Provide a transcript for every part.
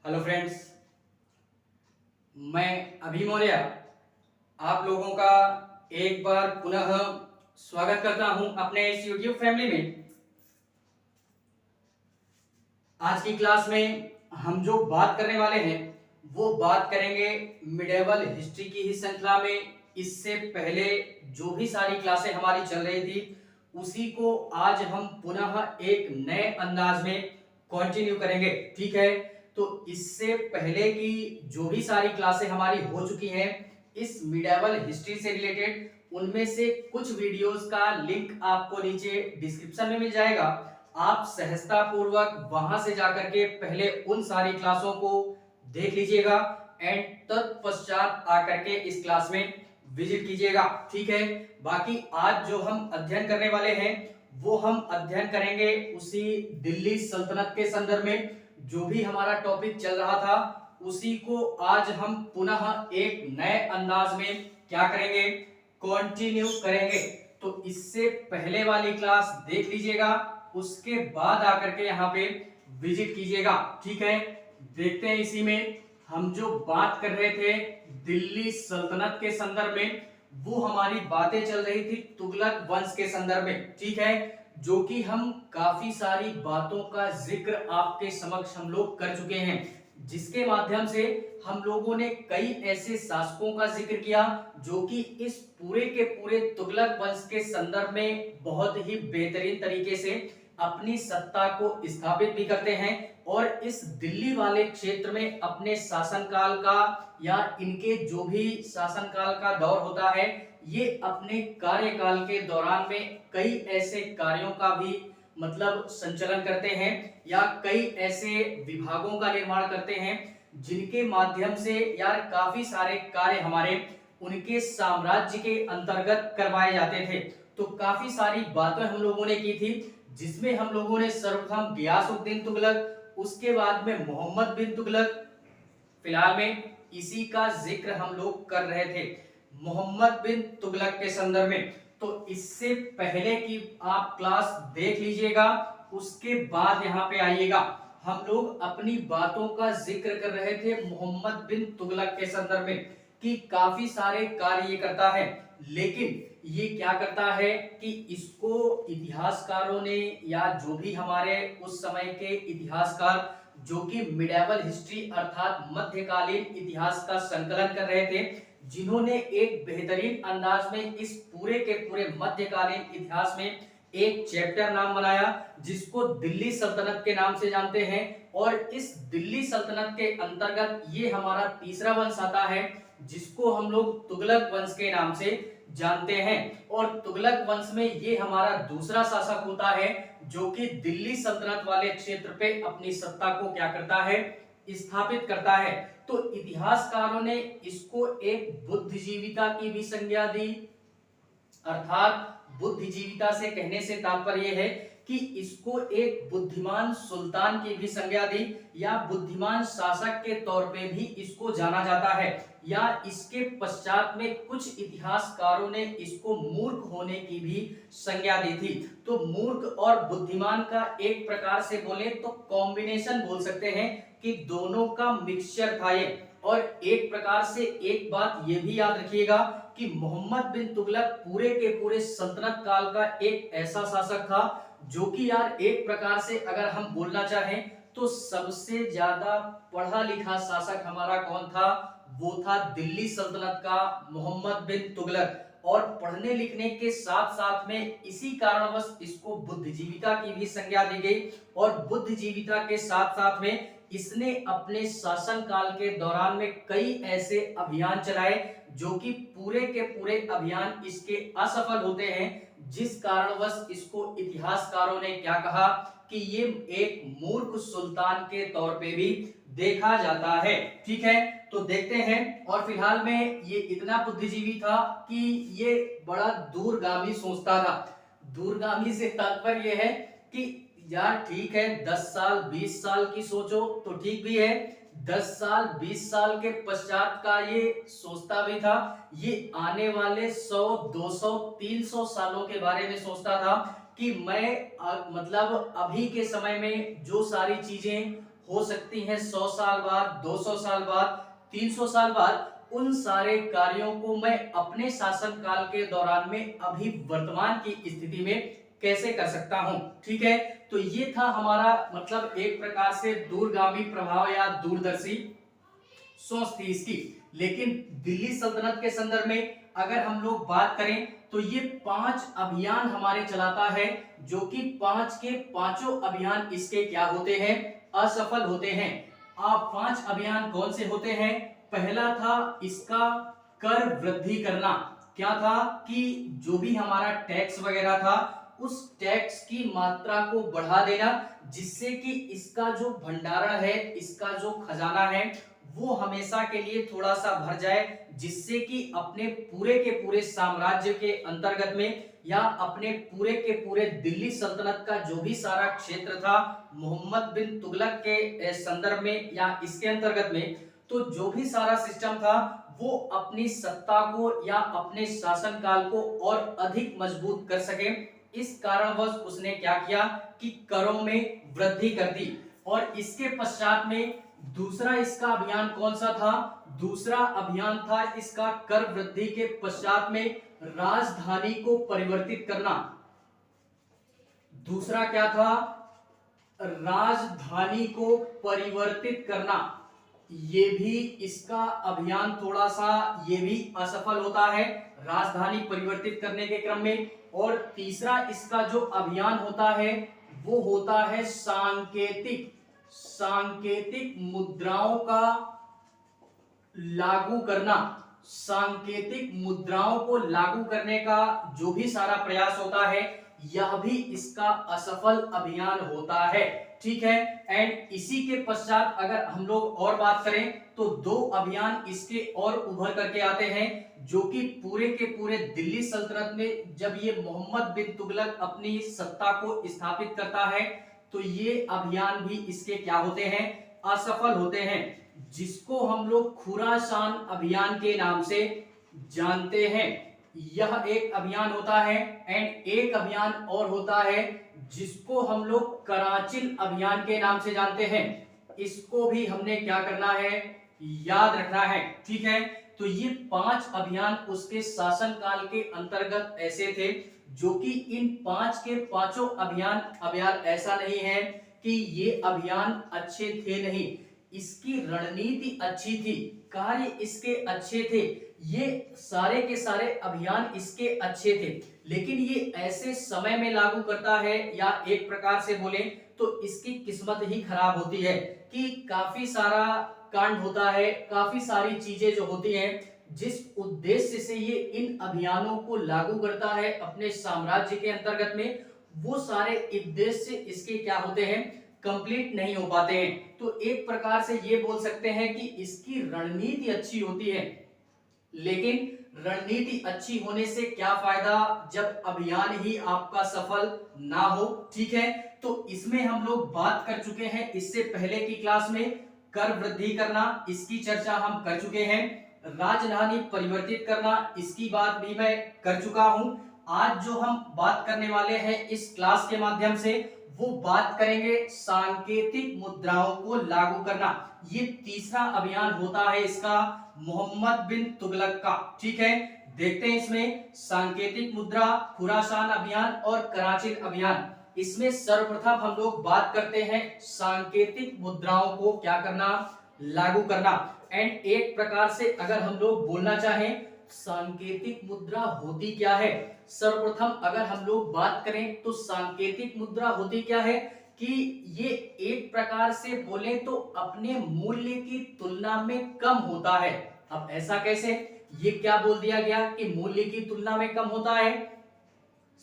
Hello friends, मैं अभी मौर्य आप लोगों का एक बार पुनः स्वागत करता हूं अपने इस YouTube फैमिली में। आज की क्लास में हम जो बात करने वाले हैं वो बात करेंगे मिडेवल हिस्ट्री की ही श्रृंखला में। इससे पहले जो भी सारी क्लासें हमारी चल रही थी उसी को आज हम पुनः एक नए अंदाज में कंटिन्यू करेंगे। ठीक है, तो इससे पहले की जो भी सारी क्लासें हमारी हो चुकी हैं इस मिडेवल हिस्ट्री से रिलेटेड, उनमें से कुछ वीडियोस का लिंक आपको नीचे डिस्क्रिप्शन में मिल जाएगा। आप सहजता पूर्वक वहां से जाकर के पहले उन सारी क्लासों को देख लीजिएगा एंड तत्पश्चात आकर के इस क्लास में विजिट कीजिएगा। ठीक है, बाकी आज जो हम अध्ययन करने वाले हैं वो हम अध्ययन करेंगे उसी दिल्ली सल्तनत के संदर्भ में। जो भी हमारा टॉपिक चल रहा था उसी को आज हम पुनः एक नए अंदाज में क्या करेंगे, कंटिन्यू करेंगे। तो इससे पहले वाली क्लास देख लीजिएगा, उसके बाद आकर के यहाँ पे विजिट कीजिएगा। ठीक है, देखते हैं इसी में हम जो बात कर रहे थे दिल्ली सल्तनत के संदर्भ में, वो हमारी बातें चल रही थी तुगलक वंश के संदर्भ में। ठीक है, जो कि हम काफी सारी बातों का जिक्र आपके समक्ष हम लोग कर चुके हैं, जिसके माध्यम से हम लोगों ने कई ऐसे शासकों का जिक्र किया जो कि इस पूरे के पूरे तुगलक वंश के संदर्भ में बहुत ही बेहतरीन तरीके से अपनी सत्ता को स्थापित भी करते हैं और इस दिल्ली वाले क्षेत्र में अपने शासनकाल का या इनके जो भी शासनकाल का दौर होता है ये अपने कार्यकाल के दौरान में कई ऐसे कार्यों का भी मतलब संचालन करते हैं या कई ऐसे विभागों का निर्माण करते हैं जिनके माध्यम से यार काफी सारे कार्य हमारे उनके साम्राज्य के अंतर्गत करवाए जाते थे। तो काफी सारी बातें हम लोगों ने की थी, जिसमें हम लोगों ने सर्वप्रथम गियासुद्दीन तुगलक, उसके बाद में मोहम्मद बिन तुगलक, फिलहाल में इसी का जिक्र हम लोग कर रहे थे मोहम्मद बिन तुगलक के संदर्भ में। तो इससे पहले की आप क्लास देख लीजिएगा, उसके बाद यहाँ पे आइएगा। हम लोग अपनी बातों का जिक्र कर रहे थे मोहम्मद बिन तुगलक के संदर्भ में कि काफी सारे कार्य ये करता है, लेकिन ये क्या करता है कि इसको इतिहासकारों ने या जो भी हमारे उस समय के इतिहासकार जो कि मिडेवल हिस्ट्री अर्थात मध्यकालीन इतिहास का संकलन कर रहे थे, जिन्होंने एक बेहतरीन अंदाज में इस पूरे के पूरे मध्यकालीन इतिहास में एक चैप्टर नाम बनाया जिसको दिल्ली सल्तनत के नाम से जानते हैं। और इस दिल्ली सल्तनत के अंतर्गत ये हमारा तीसरा वंश आता है जिसको हम लोग तुगलक वंश के नाम से जानते हैं। और तुगलक वंश में ये हमारा दूसरा शासक होता है जो कि दिल्ली सल्तनत वाले क्षेत्र पे अपनी सत्ता को क्या करता है, स्थापित करता है। तो इतिहासकारों ने इसको एक बुद्धिजीविता की भी संज्ञा दी, अर्थात बुद्धिजीविता से कहने से तात्पर्य है कि इसको एक बुद्धिमान सुल्तान की भी संज्ञा दी या बुद्धिमान शासक के तौर पे भी इसको जाना जाता है, या इसके पश्चात में कुछ इतिहासकारों ने इसको मूर्ख होने की भी संज्ञा दी थी। तो मूर्ख और बुद्धिमान का एक प्रकार से बोले तो कॉम्बिनेशन बोल सकते हैं कि दोनों का मिक्सचर था ये। और एक प्रकार से एक बात ये भी याद रखिएगा कि मोहम्मद बिन तुगलक पूरे के पूरे सल्तनत काल का एक ऐसा शासक था जो कि यार एक प्रकार से अगर हम बोलना चाहें तो सबसे ज्यादा पढ़ा लिखा शासक हमारा कौन था, वो था दिल्ली सल्तनत का मोहम्मद बिन तुगलक। और पढ़ने लिखने के साथ साथ में इसी कारणवश इसको बुद्धिजीविता की भी संज्ञा दी गई। और बुद्धिजीविता के साथ साथ में इसने अपने शासन काल के दौरान में कई ऐसे अभियान चलाए जो कि पूरे के पूरे अभियान इसके असफल होते हैं, जिस कारणवश इसको इतिहासकारों ने क्या कहा कि ये एक मूर्ख सुल्तान के तौर पे भी देखा जाता है। ठीक है, तो देखते हैं। और फिलहाल में ये इतना बुद्धिजीवी था कि ये बड़ा दूरगामी सोचता था। दूरगामी से तात्पर्य है कि यार ठीक है 10 साल 20 साल की सोचो तो ठीक भी है, 10 साल 20 साल के पश्चात का ये सोचता भी था, ये आने वाले 100 200 300 सालों के बारे में सोचता था कि मैं मतलब अभी के समय में जो सारी चीजें हो सकती हैं 100 साल बाद, 200 साल बाद, 300 साल बाद, उन सारे कार्यों को मैं अपने शासन काल के दौरान में अभी वर्तमान की स्थिति में कैसे कर सकता हूं। ठीक है, तो ये था हमारा मतलब एक प्रकार से दूरगामी प्रभाव या दूरदर्शी सोच थी इसकी। लेकिन दिल्ली सल्तनत के संदर्भ में अगर हम लोग बात करें तो ये 5 अभियान हमारे चलाता है, जो कि 5 के पांचों अभियान इसके क्या होते हैं, असफल होते हैं। आप 5 अभियान कौन से होते हैं? पहला था इसका कर वृद्धि करना। क्या था कि जो भी हमारा टैक्स वगैरह था उस टैक्स की मात्रा को बढ़ा देना, जिससे कि इसका जो भंडारण है, इसका जो खजाना है वो हमेशा के लिए थोड़ा सा भर जाए, जिससे कि अपने पूरे के पूरे साम्राज्य के अंतर्गत में या अपने पूरे के पूरे दिल्ली सल्तनत का जो भी सारा क्षेत्र था मोहम्मद बिन तुगलक के संदर्भ में या इसके अंतर्गत में, तो जो भी सारा सिस्टम था वो अपनी सत्ता को या अपने शासनकाल को और अधिक मजबूत कर सके। इस कारणवश उसने क्या किया कि करों में वृद्धि कर दी। और इसके पश्चात में दूसरा इसका अभियान कौन सा था? दूसरा अभियान था इसका कर वृद्धि के पश्चात में राजधानी को परिवर्तित करना। दूसरा क्या था? राजधानी को परिवर्तित करना। ये भी इसका अभियान थोड़ा सा ये भी असफल होता है राजधानी परिवर्तित करने के क्रम में। और तीसरा इसका जो अभियान होता है वो होता है सांकेतिक मुद्राओं का लागू करना। सांकेतिक मुद्राओं को लागू करने का जो भी सारा प्रयास होता है यह भी इसका असफल अभियान होता है। ठीक है, एंड इसी के पश्चात अगर हम लोग और बात करें तो 2 अभियान इसके और उभर करके आते हैं, जो कि पूरे के पूरे दिल्ली सल्तनत में जब ये मोहम्मद बिन तुगलक अपनी सत्ता को स्थापित करता है तो ये अभियान भी इसके क्या होते हैं? असफल होते हैं, जिसको हम लोग खुरासान अभियान के नाम से जानते हैं। यह एक अभियान होता है एंड एक अभियान और होता है जिसको हम लोग कराचिल अभियान के नाम से जानते हैं। इसको भी हमने क्या करना है? याद रखना है। ठीक है, तो ये 5 अभियान उसके शासनकाल के अंतर्गत ऐसे थे, जो कि इन 5 के पांचों अभियान, अब यार ऐसा नहीं है कि ये अभियान अच्छे थे नहीं, इसकी रणनीति अच्छी थी, कार्य इसके अच्छे थे, ये सारे के सारे अभियान इसके अच्छे थे, लेकिन ये ऐसे समय में लागू करता है या एक प्रकार से बोले तो इसकी किस्मत ही खराब होती है कि काफी सारा कांड होता है, काफी सारी चीजें जो होती हैं जिस उद्देश्य से ये इन अभियानों को लागू करता है अपने साम्राज्य के अंतर्गत में, वो सारे उद्देश्य इसके क्या होते हैं? कंप्लीट नहीं हो पाते हैं। तो एक प्रकार से ये बोल सकते हैं कि इसकी रणनीति अच्छी होती है, लेकिन रणनीति अच्छी होने से क्या फायदा जब अभियान ही आपका सफल ना हो। ठीक है, तो इसमें हम लोग बात कर चुके हैं इससे पहले की क्लास में कर वृद्धि करना, इसकी चर्चा हम कर चुके हैं। राजधानी परिवर्तित करना, इसकी बात भी मैं कर चुका हूं। आज जो हम बात करने वाले हैं इस क्लास के माध्यम से वो बात करेंगे सांकेतिक मुद्राओं को लागू करना। ये तीसरा अभियान होता है इसका मोहम्मद बिन तुगलक का। ठीक है, देखते हैं इसमें सांकेतिक मुद्रा, खुरासान अभियान और कराचिल अभियान। इसमें सर्वप्रथम हम लोग बात करते हैं सांकेतिक मुद्राओं को क्या करना? लागू करना। एंड एक प्रकार से अगर हम लोग बोलना चाहें सांकेतिक मुद्रा होती क्या है, सर्वप्रथम अगर हम लोग बात करें तो सांकेतिक मुद्रा होती क्या है कि ये एक प्रकार से बोले तो अपने मूल्य की तुलना में कम होता है। अब ऐसा कैसे? ये क्या बोल दिया गया कि मूल्य की तुलना में कम होता है?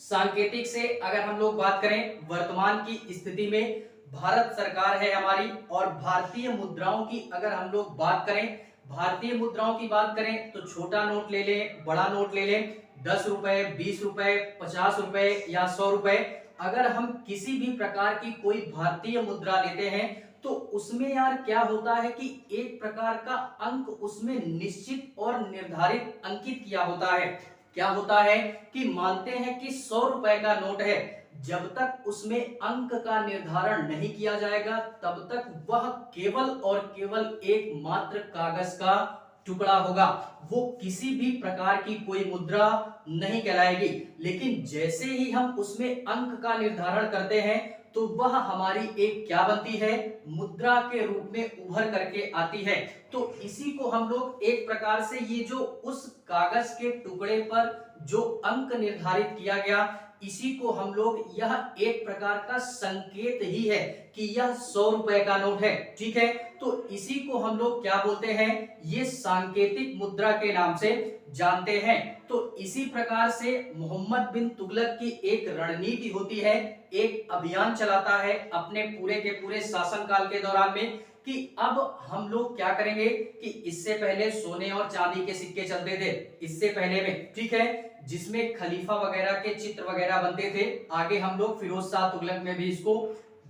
सांकेतिक से अगर हम लोग बात करें वर्तमान की स्थिति में भारत सरकार है हमारी, और भारतीय मुद्राओं की अगर हम लोग बात करें, भारतीय मुद्राओं की बात करें तो छोटा नोट ले लें, बड़ा नोट ले लें, 10 रुपए, 20 रुपए, 50 रुपए या 100 रुपए, अगर हम किसी भी प्रकार की कोई भारतीय मुद्रा लेते हैं तो उसमें यार क्या होता है कि एक प्रकार का अंक उसमें निश्चित और निर्धारित अंकित किया होता है। क्या होता है कि मानते हैं कि 100 रुपए का नोट है, जब तक उसमें अंक का निर्धारण नहीं किया जाएगा तब तक वह केवल और केवल एकमात्र कागज का टुकड़ा होगा, वो किसी भी प्रकार की कोई मुद्रा नहीं कहलाएगी। लेकिन जैसे ही हम उसमें अंक का निर्धारण करते हैं तो वह हमारी एक क्या बनती है, मुद्रा के रूप में उभर करके आती है। तो इसी को हम लोग एक प्रकार से ये जो उस कागज के टुकड़े पर जो अंक निर्धारित किया गया, इसी को हम लोग यह एक प्रकार का संकेत ही है कि यह 100 रुपए का नोट है। ठीक है, तो इसी को हम लोग क्या बोलते हैं, ये सांकेतिक मुद्रा के नाम से जानते हैं। तो इसी प्रकार से मोहम्मद बिन तुगलक की एक रणनीति होती है, एक अभियान चलाता है अपने पूरे के पूरे शासनकाल के दौरान में कि अब हम लोग क्या करेंगे कि इससे पहले सोने और चांदी के सिक्के चलते थे, इससे पहले में, ठीक है, जिसमें खलीफा वगैरह के चित्र वगैरह बनते थे। आगे हम लोग फिरोज शाह तुगलक में भी इसको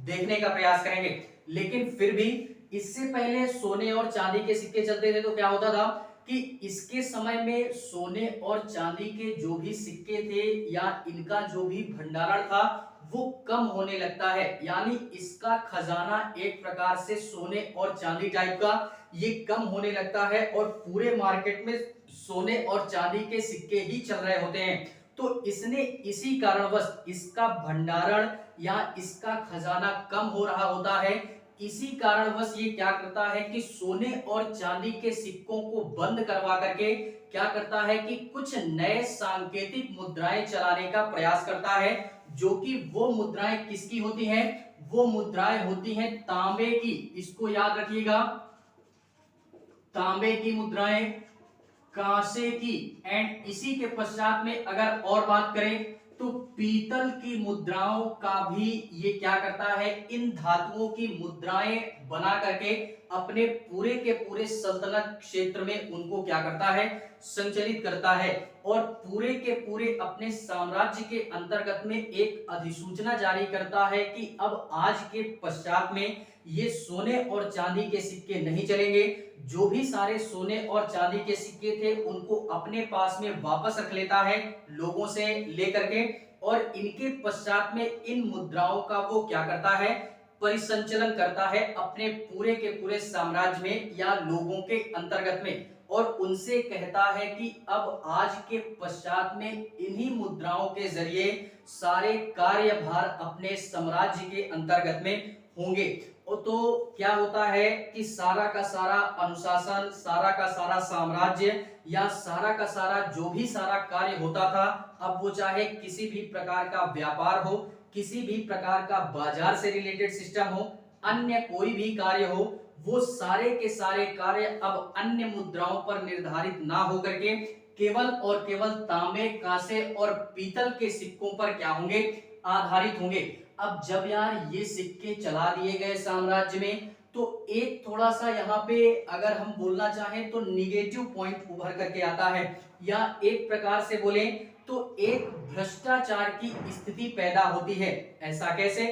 देखने का प्रयास करेंगे। लेकिन फिर भी इससे पहले सोने और चांदी के सिक्के चलते थे तो क्या होता था कि इसके समय में सोने और चांदी के जो भी सिक्के थे या इनका जो भी भंडारण था वो कम होने लगता है, यानी इसका खजाना एक प्रकार से सोने और चांदी टाइप का ये कम होने लगता है और पूरे मार्केट में सोने और चांदी के सिक्के ही चल रहे होते हैं। तो इसने इसी कारणवश इसका भंडारण या इसका खजाना कम हो रहा होता है, इसी कारणवश ये क्या करता है कि सोने और चांदी के सिक्कों को बंद करवा करके क्या करता है कि कुछ नए सांकेतिक मुद्राएं चलाने का प्रयास करता है, जो कि वो मुद्राएं किसकी होती हैं, वो मुद्राएं होती हैं तांबे की। इसको याद रखिएगा, तांबे की मुद्राएं, कांसे की, एंड इसी के पश्चात में अगर और बात करें तो पीतल की मुद्राओं का भी ये क्या करता है, इन धातुओं की मुद्राएं बना करके अपने पूरे के पूरे सल्तनत क्षेत्र में उनको क्या करता है, संचालित करता है और पूरे के पूरे अपने साम्राज्य के अंतर्गत में एक अधिसूचना जारी करता है कि अब आज के पश्चात में ये सोने और चांदी के सिक्के नहीं चलेंगे। जो भी सारे सोने और चांदी के सिक्के थे उनको अपने पास में वापस रख लेता है लोगों से लेकर के, और इनके पश्चात में इन मुद्राओं का वो क्या करता है, परिसंचलन करता है अपने पूरे के पूरे साम्राज्य में या लोगों के अंतर्गत में, और उनसे कहता है कि अब आज के पश्चात में इन्हीं मुद्राओं के जरिए सारे कार्यभार अपने साम्राज्य के अंतर्गत में होंगे। तो क्या होता है कि सारा का सारा अनुशासन, सारा का सारा साम्राज्य या सारा का सारा जो भी सारा कार्य होता था, अब वो चाहे किसी भी प्रकार का व्यापार हो, किसी भी प्रकार का बाजार से रिलेटेड सिस्टम हो, अन्य कोई भी कार्य हो, वो सारे के सारे कार्य अब अन्य मुद्राओं पर निर्धारित ना होकर के केवल और केवल तांबे, कांसे और पीतल के सिक्कों पर क्या होंगे, आधारित होंगे। अब जब यार ये सिक्के चला दिए गए साम्राज्य में, तो एक थोड़ा सा यहाँ पे अगर हम बोलना चाहें तो निगेटिव पॉइंट उभर करके आता है, या एक प्रकार से बोले तो एक भ्रष्टाचार की स्थिति पैदा होती है। ऐसा कैसे?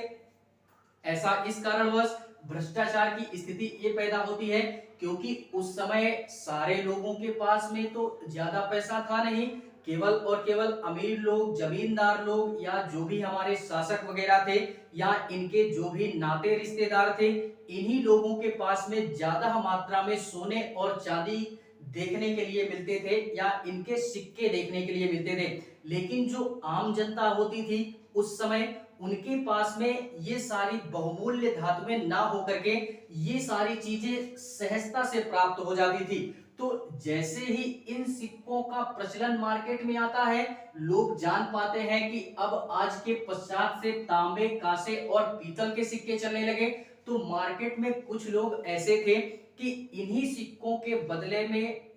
ऐसा इस कारणवश भ्रष्टाचार की स्थिति ये पैदा होती है क्योंकि उस समय सारे लोगों के पास में तो ज्यादा पैसा था नहीं, केवल और केवल अमीर लोग, जमींदार लोग या जो भी हमारे शासक वगैरह थे या इनके जो भी नाते रिश्तेदार थे, इन्हीं लोगों के पास में ज्यादा मात्रा में सोने और चांदी देखने के लिए मिलते थे या इनके सिक्के देखने के लिए मिलते थे। लेकिन जो आम जनता होती थी उस समय, उनके पास में ये सारी बहुमूल्य धातुएं ना होकर के ये सारी चीजें सहजता से प्राप्त हो जाती थी। तो जैसे ही इन सिक्कों का प्रचलन मार्केट में आता है, लोग जान पाते हैं कि अब आज के पश्चात से तांबे, कांसे और पीतल के सिक्के चलने लगे, तो मार्केट में कुछ लोग ऐसे थे कि इन्हीं सिक्कों के बदले में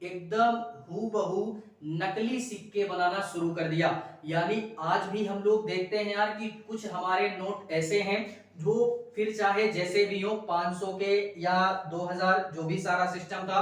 एकदम हूबहू नकली सिक्के बनाना शुरू कर दिया। यानी आज भी हम लोग देखते हैं यार कि कुछ हमारे नोट ऐसे हैं जो फिर चाहे जैसे भी हो 500 के या 2000 जो भी सारा सिस्टम था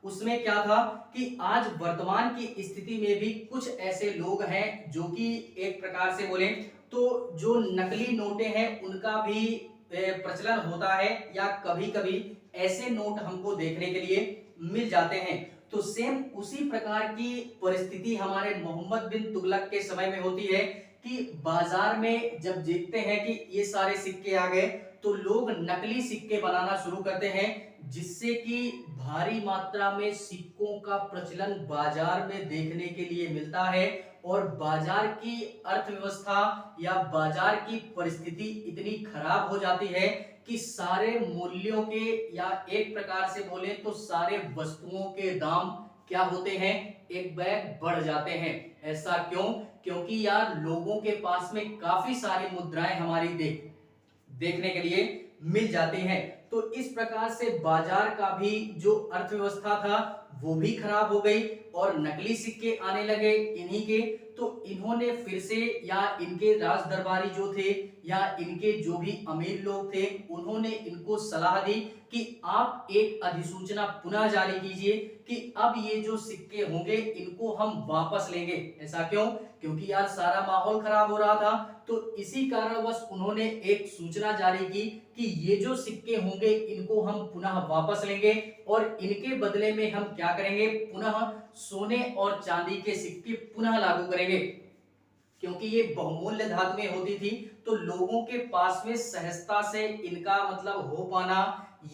उसमें क्या था कि आज वर्तमान की स्थिति में भी कुछ ऐसे लोग हैं जो कि एक प्रकार से बोले तो जो नकली नोटें हैं उनका भी प्रचलन होता है या कभी कभी ऐसे नोट हमको देखने के लिए मिल जाते हैं। तो सेम उसी प्रकार की परिस्थिति हमारे मोहम्मद बिन तुगलक के समय में होती है कि बाजार में जब देखते हैं कि ये सारे सिक्के आ गए तो लोग नकली सिक्के बनाना शुरू करते हैं, जिससे कि भारी मात्रा में सिक्कों का प्रचलन बाजार में देखने के लिए मिलता है और बाजार की अर्थव्यवस्था या बाजार की परिस्थिति इतनी खराब हो जाती है कि सारे मूल्यों के या एक प्रकार से बोले तो सारे वस्तुओं के दाम क्या होते हैं, एक बैग बढ़ जाते हैं। ऐसा क्यों? क्योंकि यार लोगों के पास में काफी सारी मुद्राएं हमारी देखने के लिए मिल जाती हैं। तो इस प्रकार से बाजार का भी जो अर्थव्यवस्था था वो भी खराब हो गई और नकली सिक्के आने लगे इन्हीं के। तो इन्होंने फिर से या इनके राज दरबारी जो थे या इनके जो भी अमीर लोग थे उन्होंने इनको सलाह दी कि आप एक अधिसूचना पुनः जारी कीजिए कि अब ये जो सिक्के होंगे इनको हम वापस लेंगे। ऐसा क्यों? क्योंकि यार सारा माहौल खराब हो रहा था। तो इसी कारणवश उन्होंने एक सूचना जारी की कि ये जो सिक्के होंगे इनको हम पुनः वापस लेंगे और इनके बदले में हम क्या करेंगे, पुनः सोने और चांदी के सिक्के पुनः लागू करेंगे। क्योंकि ये बहुमूल्य धातुएं होती थी तो लोगों के पास में सहजता से इनका मतलब हो पाना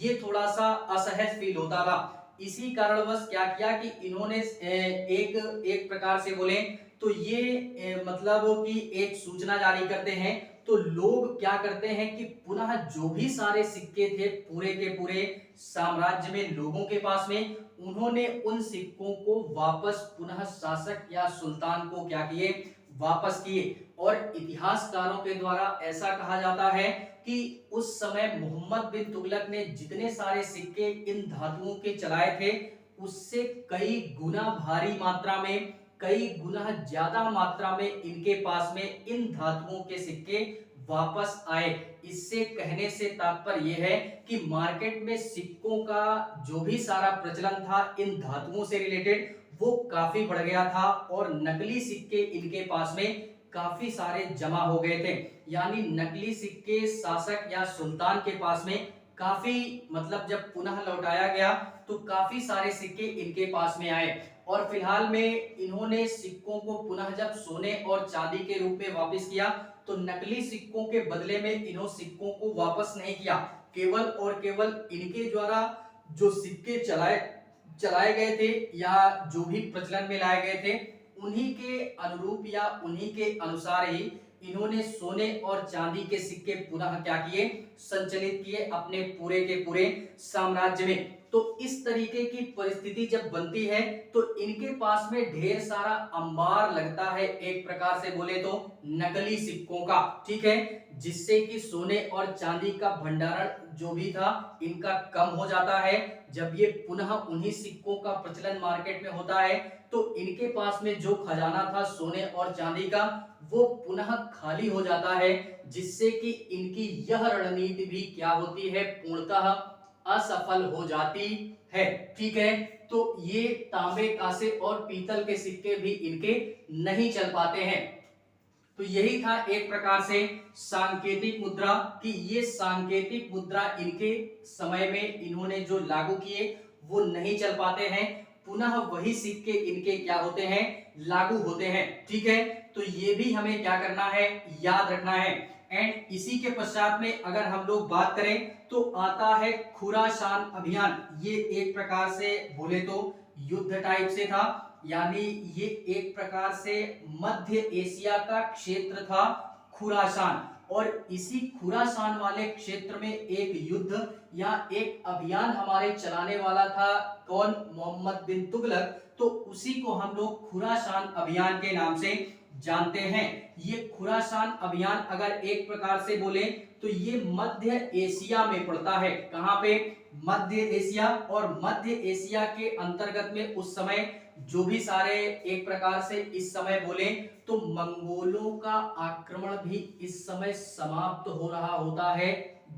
ये थोड़ा सा असहज फील होता था। इसी कारणवश क्या किया कि इन्होंने एक प्रकार से बोले तो ये मतलब कि एक सूचना जारी करते हैं। तो लोग क्या करते हैं कि पुनः जो भी सारे सिक्के थे पूरे के पूरे साम्राज्य में लोगों के पास में, उन्होंने उन सिक्कों को वापस पुनः शासक या सुल्तान को क्या किए, वापस किए। और इतिहासकारों के द्वारा ऐसा कहा जाता है कि उस समय मोहम्मद बिन तुगलक ने जितने सारे सिक्के इन धातुओं के चलाए थे उससे कई गुना भारी मात्रा में, कई गुना ज्यादा मात्रा में इनके पास में इन धातुओं के सिक्के वापस आए। इससे कहने से तात्पर्य यह है कि मार्केट में सिक्कों का जो भी सारा प्रचलन था इन धातुओं से रिलेटेड वो काफी बढ़ गया था और नकली सिक्के इनके पास में काफी सारे जमा हो गए थे। यानी नकली सिक्के शासक या सुल्तान के पास में काफी मतलब जब पुनः लौटाया गया तो काफी सारे सिक्के इनके पास में आए। और फिलहाल में इन्होंने सिक्कों को पुनः जब सोने और चांदी के रूप में वापस किया तो नकली सिक्कों के बदले में इन्होंने सिक्कों को वापस नहीं किया, केवल और केवल इनके द्वारा जो सिक्के चलाए गए थे या जो भी प्रचलन में लाए गए थे उन्हीं के अनुरूप या उन्हीं के अनुसार ही इन्होंने सोने और चांदी के सिक्के पुनः क्या किए, संचलित किए अपने पूरे के पूरे साम्राज्य में। तो इस तरीके की परिस्थिति जब बनती है तो इनके पास में ढेर सारा अंबार लगता है, एक प्रकार से बोले तो नकली सिक्कों का, ठीक है, जिससे कि सोने और चांदी का भंडारण जो भी था इनका कम हो जाता है। जब ये पुनः उन्हीं सिक्कों का प्रचलन मार्केट में होता है तो इनके पास में जो खजाना था सोने और चांदी का वो पुनः खाली हो जाता है, जिससे कि इनकी यह रणनीति भी क्या होती है, पूर्णतः असफल हो जाती है। ठीक है, तो ये तांबे, कांसे और पीतल के सिक्के भी इनके नहीं चल पाते हैं। तो यही था एक प्रकार से सांकेतिक मुद्रा कि ये सांकेतिक मुद्रा इनके समय में इन्होंने जो लागू किए वो नहीं चल पाते हैं, पुनः वही सिक्के इनके क्या होते हैं, लागू होते हैं। ठीक है, तो ये भी हमें क्या करना है, याद रखना है। एंड इसी के पश्चात में अगर हम लोग बात करें तो आता है खुरासान अभियान। ये एक प्रकार से बोले तो युद्ध टाइप से था, यानी ये एक प्रकार से मध्य एशिया का क्षेत्र था खुरासान, और इसी खुरासान वाले क्षेत्र में एक युद्ध या एक अभियान हमारे चलाने वाला था कौन, मोहम्मद बिन तुगलक। तो उसी को हम लोग खुरासान अभियान के नाम से जानते हैं। ये खुरासान अभियान अगर एक प्रकार से बोले तो ये मध्य एशिया में पड़ता है। कहां पे, मध्य एशिया। और मध्य एशिया के अंतर्गत में उस समय जो भी सारे एक प्रकार से इस समय बोले तो मंगोलों का आक्रमण भी इस समय समाप्त हो रहा होता है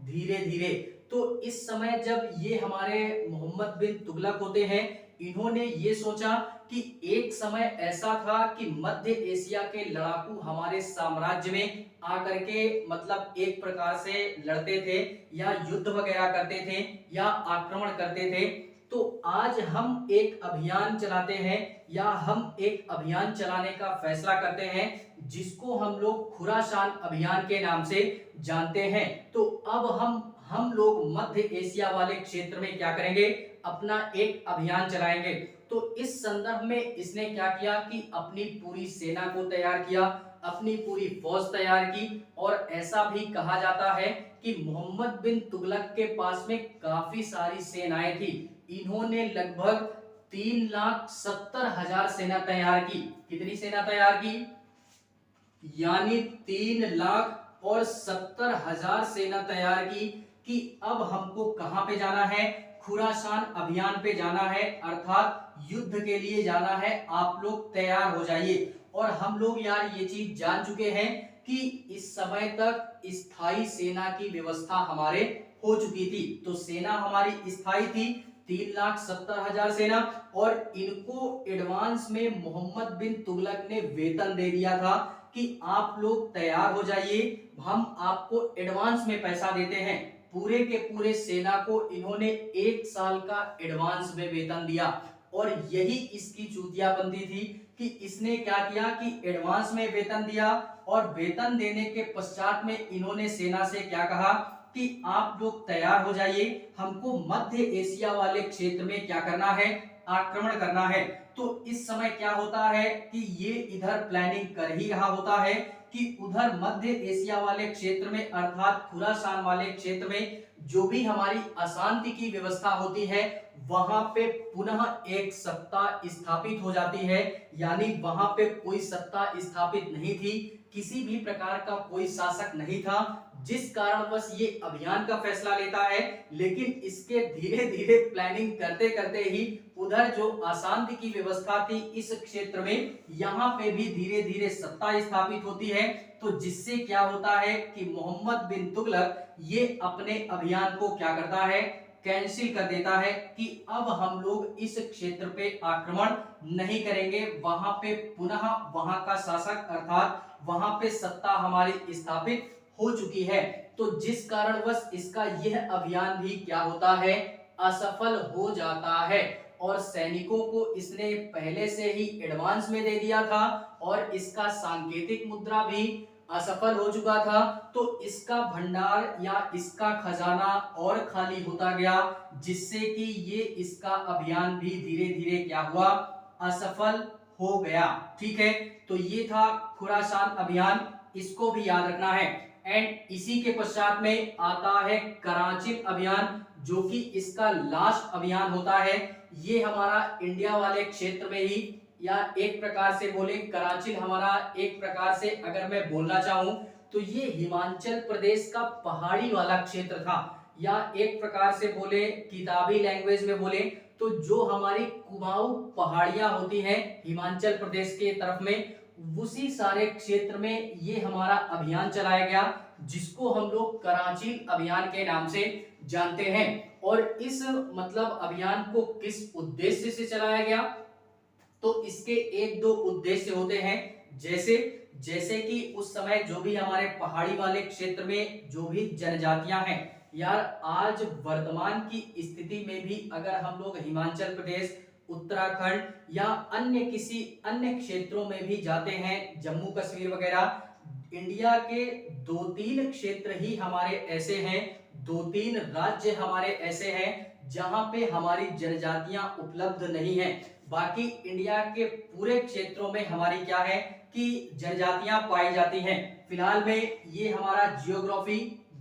धीरे धीरे। तो इस समय जब ये हमारे मोहम्मद बिन तुगलक होते हैं, इन्होंने ये सोचा कि एक समय ऐसा था कि मध्य एशिया के लड़ाकू हमारे साम्राज्य में आकर के मतलब एक प्रकार से लड़ते थे या युद्ध वगैरह करते थे या आक्रमण करते थे। तो आज हम एक अभियान चलाते हैं या हम एक अभियान चलाने का फैसला करते हैं जिसको हम लोग खुरासान अभियान के नाम से जानते हैं। तो अब हम लोग मध्य एशिया वाले क्षेत्र में क्या करेंगे, अपना एक अभियान चलाएंगे। तो इस संदर्भ में इसने क्या किया कि अपनी पूरी सेना को तैयार किया, अपनी पूरी फौज तैयार की, और ऐसा भी कहा जाता है कि मोहम्मद बिन तुगलक के पास में काफी सारी सेनाएं थी। इन्होंने लगभग 3,70,000 सेना तैयार की। कितनी सेना तैयार की? यानी 3,70,000 सेना तैयार की कि अब हमको कहां पे जाना है, खुरासान अभियान पे जाना है, अर्थात युद्ध के लिए जाना है। आप लोग तैयार हो जाइए। और हम लोग यार ये चीज जान चुके हैं कि इस समय तक स्थायी सेना की व्यवस्था हमारे हो चुकी थी। तो सेना हमारी स्थायी थी 3,70,000 सेना, और इनको एडवांस में मोहम्मद बिन तुगलक ने वेतन दे दिया था कि आप लोग तैयार हो जाइए, हम आपको एडवांस में पैसा देते हैं। पूरे के पूरे सेना को इन्होंने 1 साल का एडवांस में वेतन दिया। और यही इसकी चूतियाबंदी थी कि इसने क्या किया कि एडवांस में वेतन दिया, और वेतन देने के पश्चात में इन्होंने सेना से क्या कहा कि आप लोग तैयार हो जाइए, हमको मध्य एशिया वाले क्षेत्र में क्या करना है, आक्रमण करना है। तो इस समय क्या होता है कि ये इधर प्लानिंग कर ही रहा होता है कि उधर मध्य एशिया वाले क्षेत्र में अर्थात खुरासान वाले क्षेत्र में जो भी हमारी अशांति की व्यवस्था होती है वहां पे पुनः एक सत्ता स्थापित हो जाती है। यानी वहां पे कोई सत्ता स्थापित नहीं थी, किसी भी प्रकार का कोई शासक नहीं था, जिस कारणवश ये अभियान का फैसला लेता है। लेकिन इसके धीरे धीरे प्लानिंग करते करते ही उधर जो अशांति की व्यवस्था थी इस क्षेत्र में, यहाँ पे भी धीरे धीरे सत्ता स्थापित होती है। तो जिससे क्या होता है कि मोहम्मद बिन तुगलक ये अपने अभियान को क्या करता है, कैंसिल कर देता है कि अब हम लोग इस क्षेत्र पे आक्रमण नहीं करेंगे, वहां पे पुनः वहां का शासक अर्थात वहां पे सत्ता हमारी स्थापित हो चुकी है। तो जिस कारणवश इसका यह अभियान भी क्या होता है, असफल हो जाता है। और सैनिकों को इसने पहले से ही एडवांस में दे दिया था, और इसका सांकेतिक मुद्रा भी असफल हो चुका था। तो इसका भंडार या इसका खजाना और खाली होता गया, जिससे कि ये इसका अभियान भी धीरे धीरे क्या हुआ, असफल हो गया। ठीक है, तो ये था खुरासान अभियान, इसको भी याद रखना है। एंड इसी के पश्चात में आता है कराची अभियान, जो कि इसका लास्ट अभियान होता है। ये हमारा इंडिया वाले क्षेत्र में ही, या एक प्रकार से बोले कराची हमारा एक प्रकार से अगर मैं बोलना चाहूं तो ये हिमाचल प्रदेश का पहाड़ी वाला क्षेत्र था, या एक प्रकार से बोले किताबी लैंग्वेज में बोले तो जो हमारी कुमाऊं पहाड़ियां होती हैं हिमाचल प्रदेश के तरफ में, उसी सारे क्षेत्र में ये हमारा अभियान चलाया गया, जिसको हम लोग कराची अभियान के नाम से जानते हैं। और इस मतलब अभियान को किस उद्देश्य से चलाया गया, तो इसके एक दो उद्देश्य होते हैं। जैसे कि उस समय जो भी हमारे पहाड़ी वाले क्षेत्र में जो भी जनजातियां हैं, यार आज वर्तमान की स्थिति में भी अगर हम लोग हिमाचल प्रदेश, उत्तराखंड या अन्य किसी अन्य क्षेत्रों में भी जाते हैं, जम्मू कश्मीर वगैरह, इंडिया के 2-3 क्षेत्र ही हमारे ऐसे हैं, 2-3 राज्य हमारे ऐसे हैं जहां पे हमारी जनजातियां उपलब्ध नहीं है। बाकी इंडिया के पूरे क्षेत्रों में हमारी क्या है कि जनजातियां पाई जाती हैं। फिलहाल में ये हमारा जियोग्राफी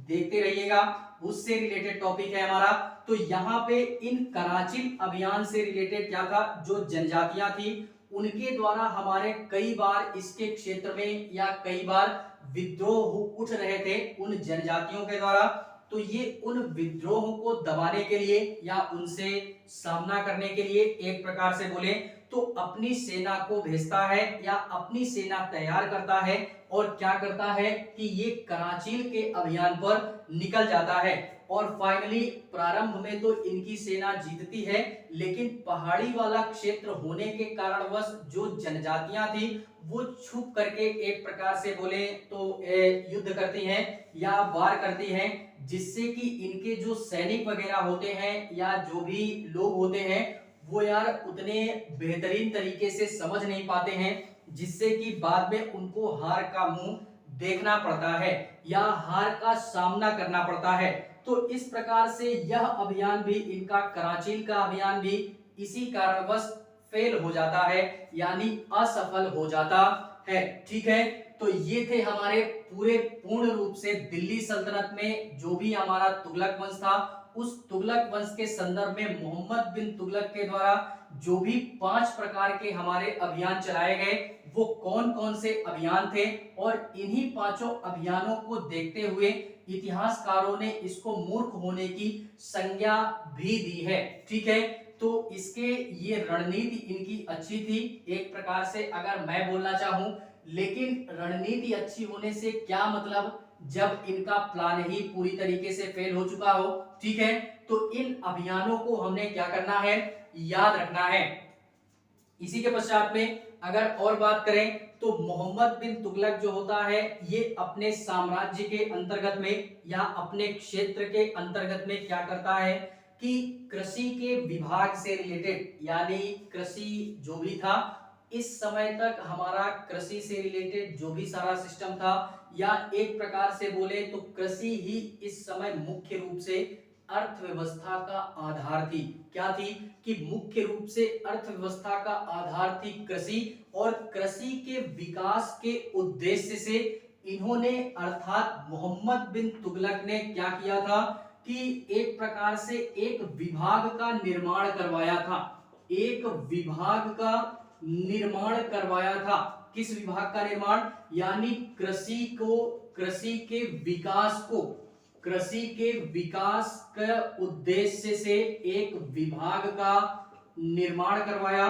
देखते रहिएगा, उससे रिलेटेड टॉपिक है हमारा। तो यहाँ पे इन कराची अभियान से रिलेटेड क्या था, जो जनजातियां थी उनके द्वारा हमारे कई बार इसके क्षेत्र में या कई बार विद्रोह उठ रहे थे उन जनजातियों के द्वारा। तो ये उन विद्रोहों को दबाने के लिए या उनसे सामना करने के लिए एक प्रकार से बोले तो अपनी सेना को भेजता है या अपनी सेना तैयार करता है, और क्या करता है कि ये कराची के अभियान पर निकल जाता है। और फाइनली प्रारंभ में तो इनकी सेना जीतती है, लेकिन पहाड़ी वाला क्षेत्र होने के कारणवश जो जनजातियां थी वो छुप करके एक प्रकार से बोले तो युद्ध करती हैं या वार करती हैं, जिससे कि इनके जो सैनिक वगैरह होते हैं या जो भी लोग होते हैं वो यार उतने बेहतरीन तरीके से समझ नहीं पाते हैं, जिससे कि बाद में उनको हार का मुंह देखना पड़ता है या हार का सामना करना पड़ता है। तो इस प्रकार से यह अभियान भी इनका कराचील का अभियान भी इसी कारणवश फेल हो जाता है, यानी असफल हो जाता है। ठीक है, तो ये थे हमारे पूरे पूर्ण रूप से दिल्ली सल्तनत में जो भी हमारा तुगलक वंश था, उस तुगलक वंश के संदर्भ में मोहम्मद बिन तुगलक के द्वारा जो भी 5 प्रकार के हमारे अभियान चलाए गए वो कौन कौन से अभियान थे, और इन्हीं पांचों अभियानों को देखते हुए इतिहासकारों ने इसको मूर्ख होने की संज्ञा भी दी है। ठीक है, तो इसके ये रणनीति इनकी अच्छी थी एक प्रकार से अगर मैं बोलना चाहूं, लेकिन रणनीति अच्छी होने से क्या मतलब जब इनका प्लान ही पूरी तरीके से फेल हो चुका हो। ठीक है, तो इन अभियानों को हमने क्या करना है, याद रखना है। इसी के पश्चात में अगर और बात करें तो मोहम्मद बिन तुगलक जो होता है ये अपने साम्राज्य के अंतर्गत में या अपने क्षेत्र के अंतर्गत में क्या करता है कि कृषि के विभाग से रिलेटेड, यानी कृषि जो भी था इस समय तक हमारा कृषि से रिलेटेड जो भी सारा सिस्टम था, या एक प्रकार से बोले तो कृषि ही इस समय मुख्य रूप से अर्थव्यवस्था का आधार थी। क्या थी कि मुख्य रूप से अर्थव्यवस्था का आधार थी कृषि, और कृषि के विकास के उद्देश्य से इन्होंने अर्थात मोहम्मद बिन तुगलक ने क्या किया था कि एक प्रकार से एक विभाग का निर्माण करवाया था। एक विभाग का निर्माण करवाया था। किस विभाग का निर्माण, यानी कृषि के विकास को, कृषि के विकास के उद्देश्य से एक विभाग का निर्माण करवाया,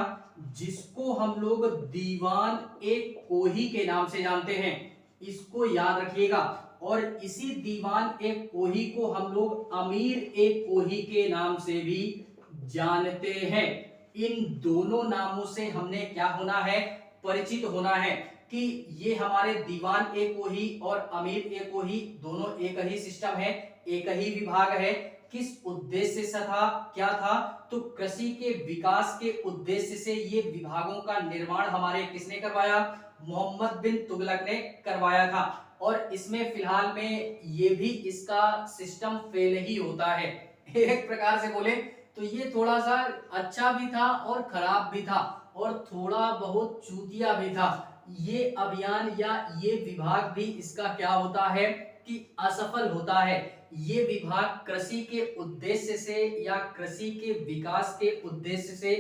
जिसको हम लोग दीवान एक कोही के नाम से जानते हैं। इसको याद रखिएगा। और इसी दीवान एक कोही को हम लोग अमीर एक कोही के नाम से भी जानते हैं। इन दोनों नामों से हमने क्या होना है, परिचित होना है कि ये हमारे दीवान ए कोही और अमीर ए कोही दोनों एक ही सिस्टम है, एक ही विभाग है। किस उद्देश्य से था, क्या था, तो कृषि के विकास के उद्देश्य से ये विभागों का निर्माण हमारे किसने करवाया, मोहम्मद बिन तुगलक ने करवाया था। और इसमें फिलहाल में ये भी इसका सिस्टम फेल ही होता है। एक प्रकार से बोले तो ये थोड़ा सा अच्छा भी था और खराब भी था और थोड़ा बहुत चूतिया भी था। ये अभियान या ये विभाग भी इसका क्या होता है कि असफल होता है। ये विभाग कृषि के उद्देश्य से या कृषि के विकास के उद्देश्य से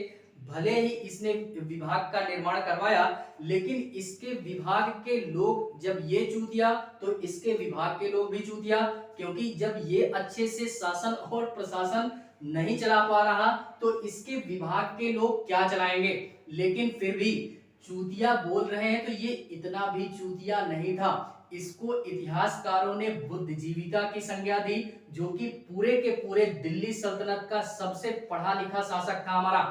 भले ही इसने विभाग का निर्माण करवाया, लेकिन इसके विभाग के लोग जब ये चूतिया तो इसके विभाग के लोग भी चूतिया, क्योंकि जब ये अच्छे से शासन और प्रशासन नहीं चला पा रहा तो इसके विभाग के लोग क्या चलाएंगे। लेकिन फिर भी चूतिया बोल रहे हैं तो ये इतना भी चूतिया नहीं था। इसको इतिहासकारों ने बुद्धिजीविता की संज्ञा दी, जो कि पूरे के पूरे दिल्ली सल्तनत का सबसे पढ़ा लिखा शासक था हमारा,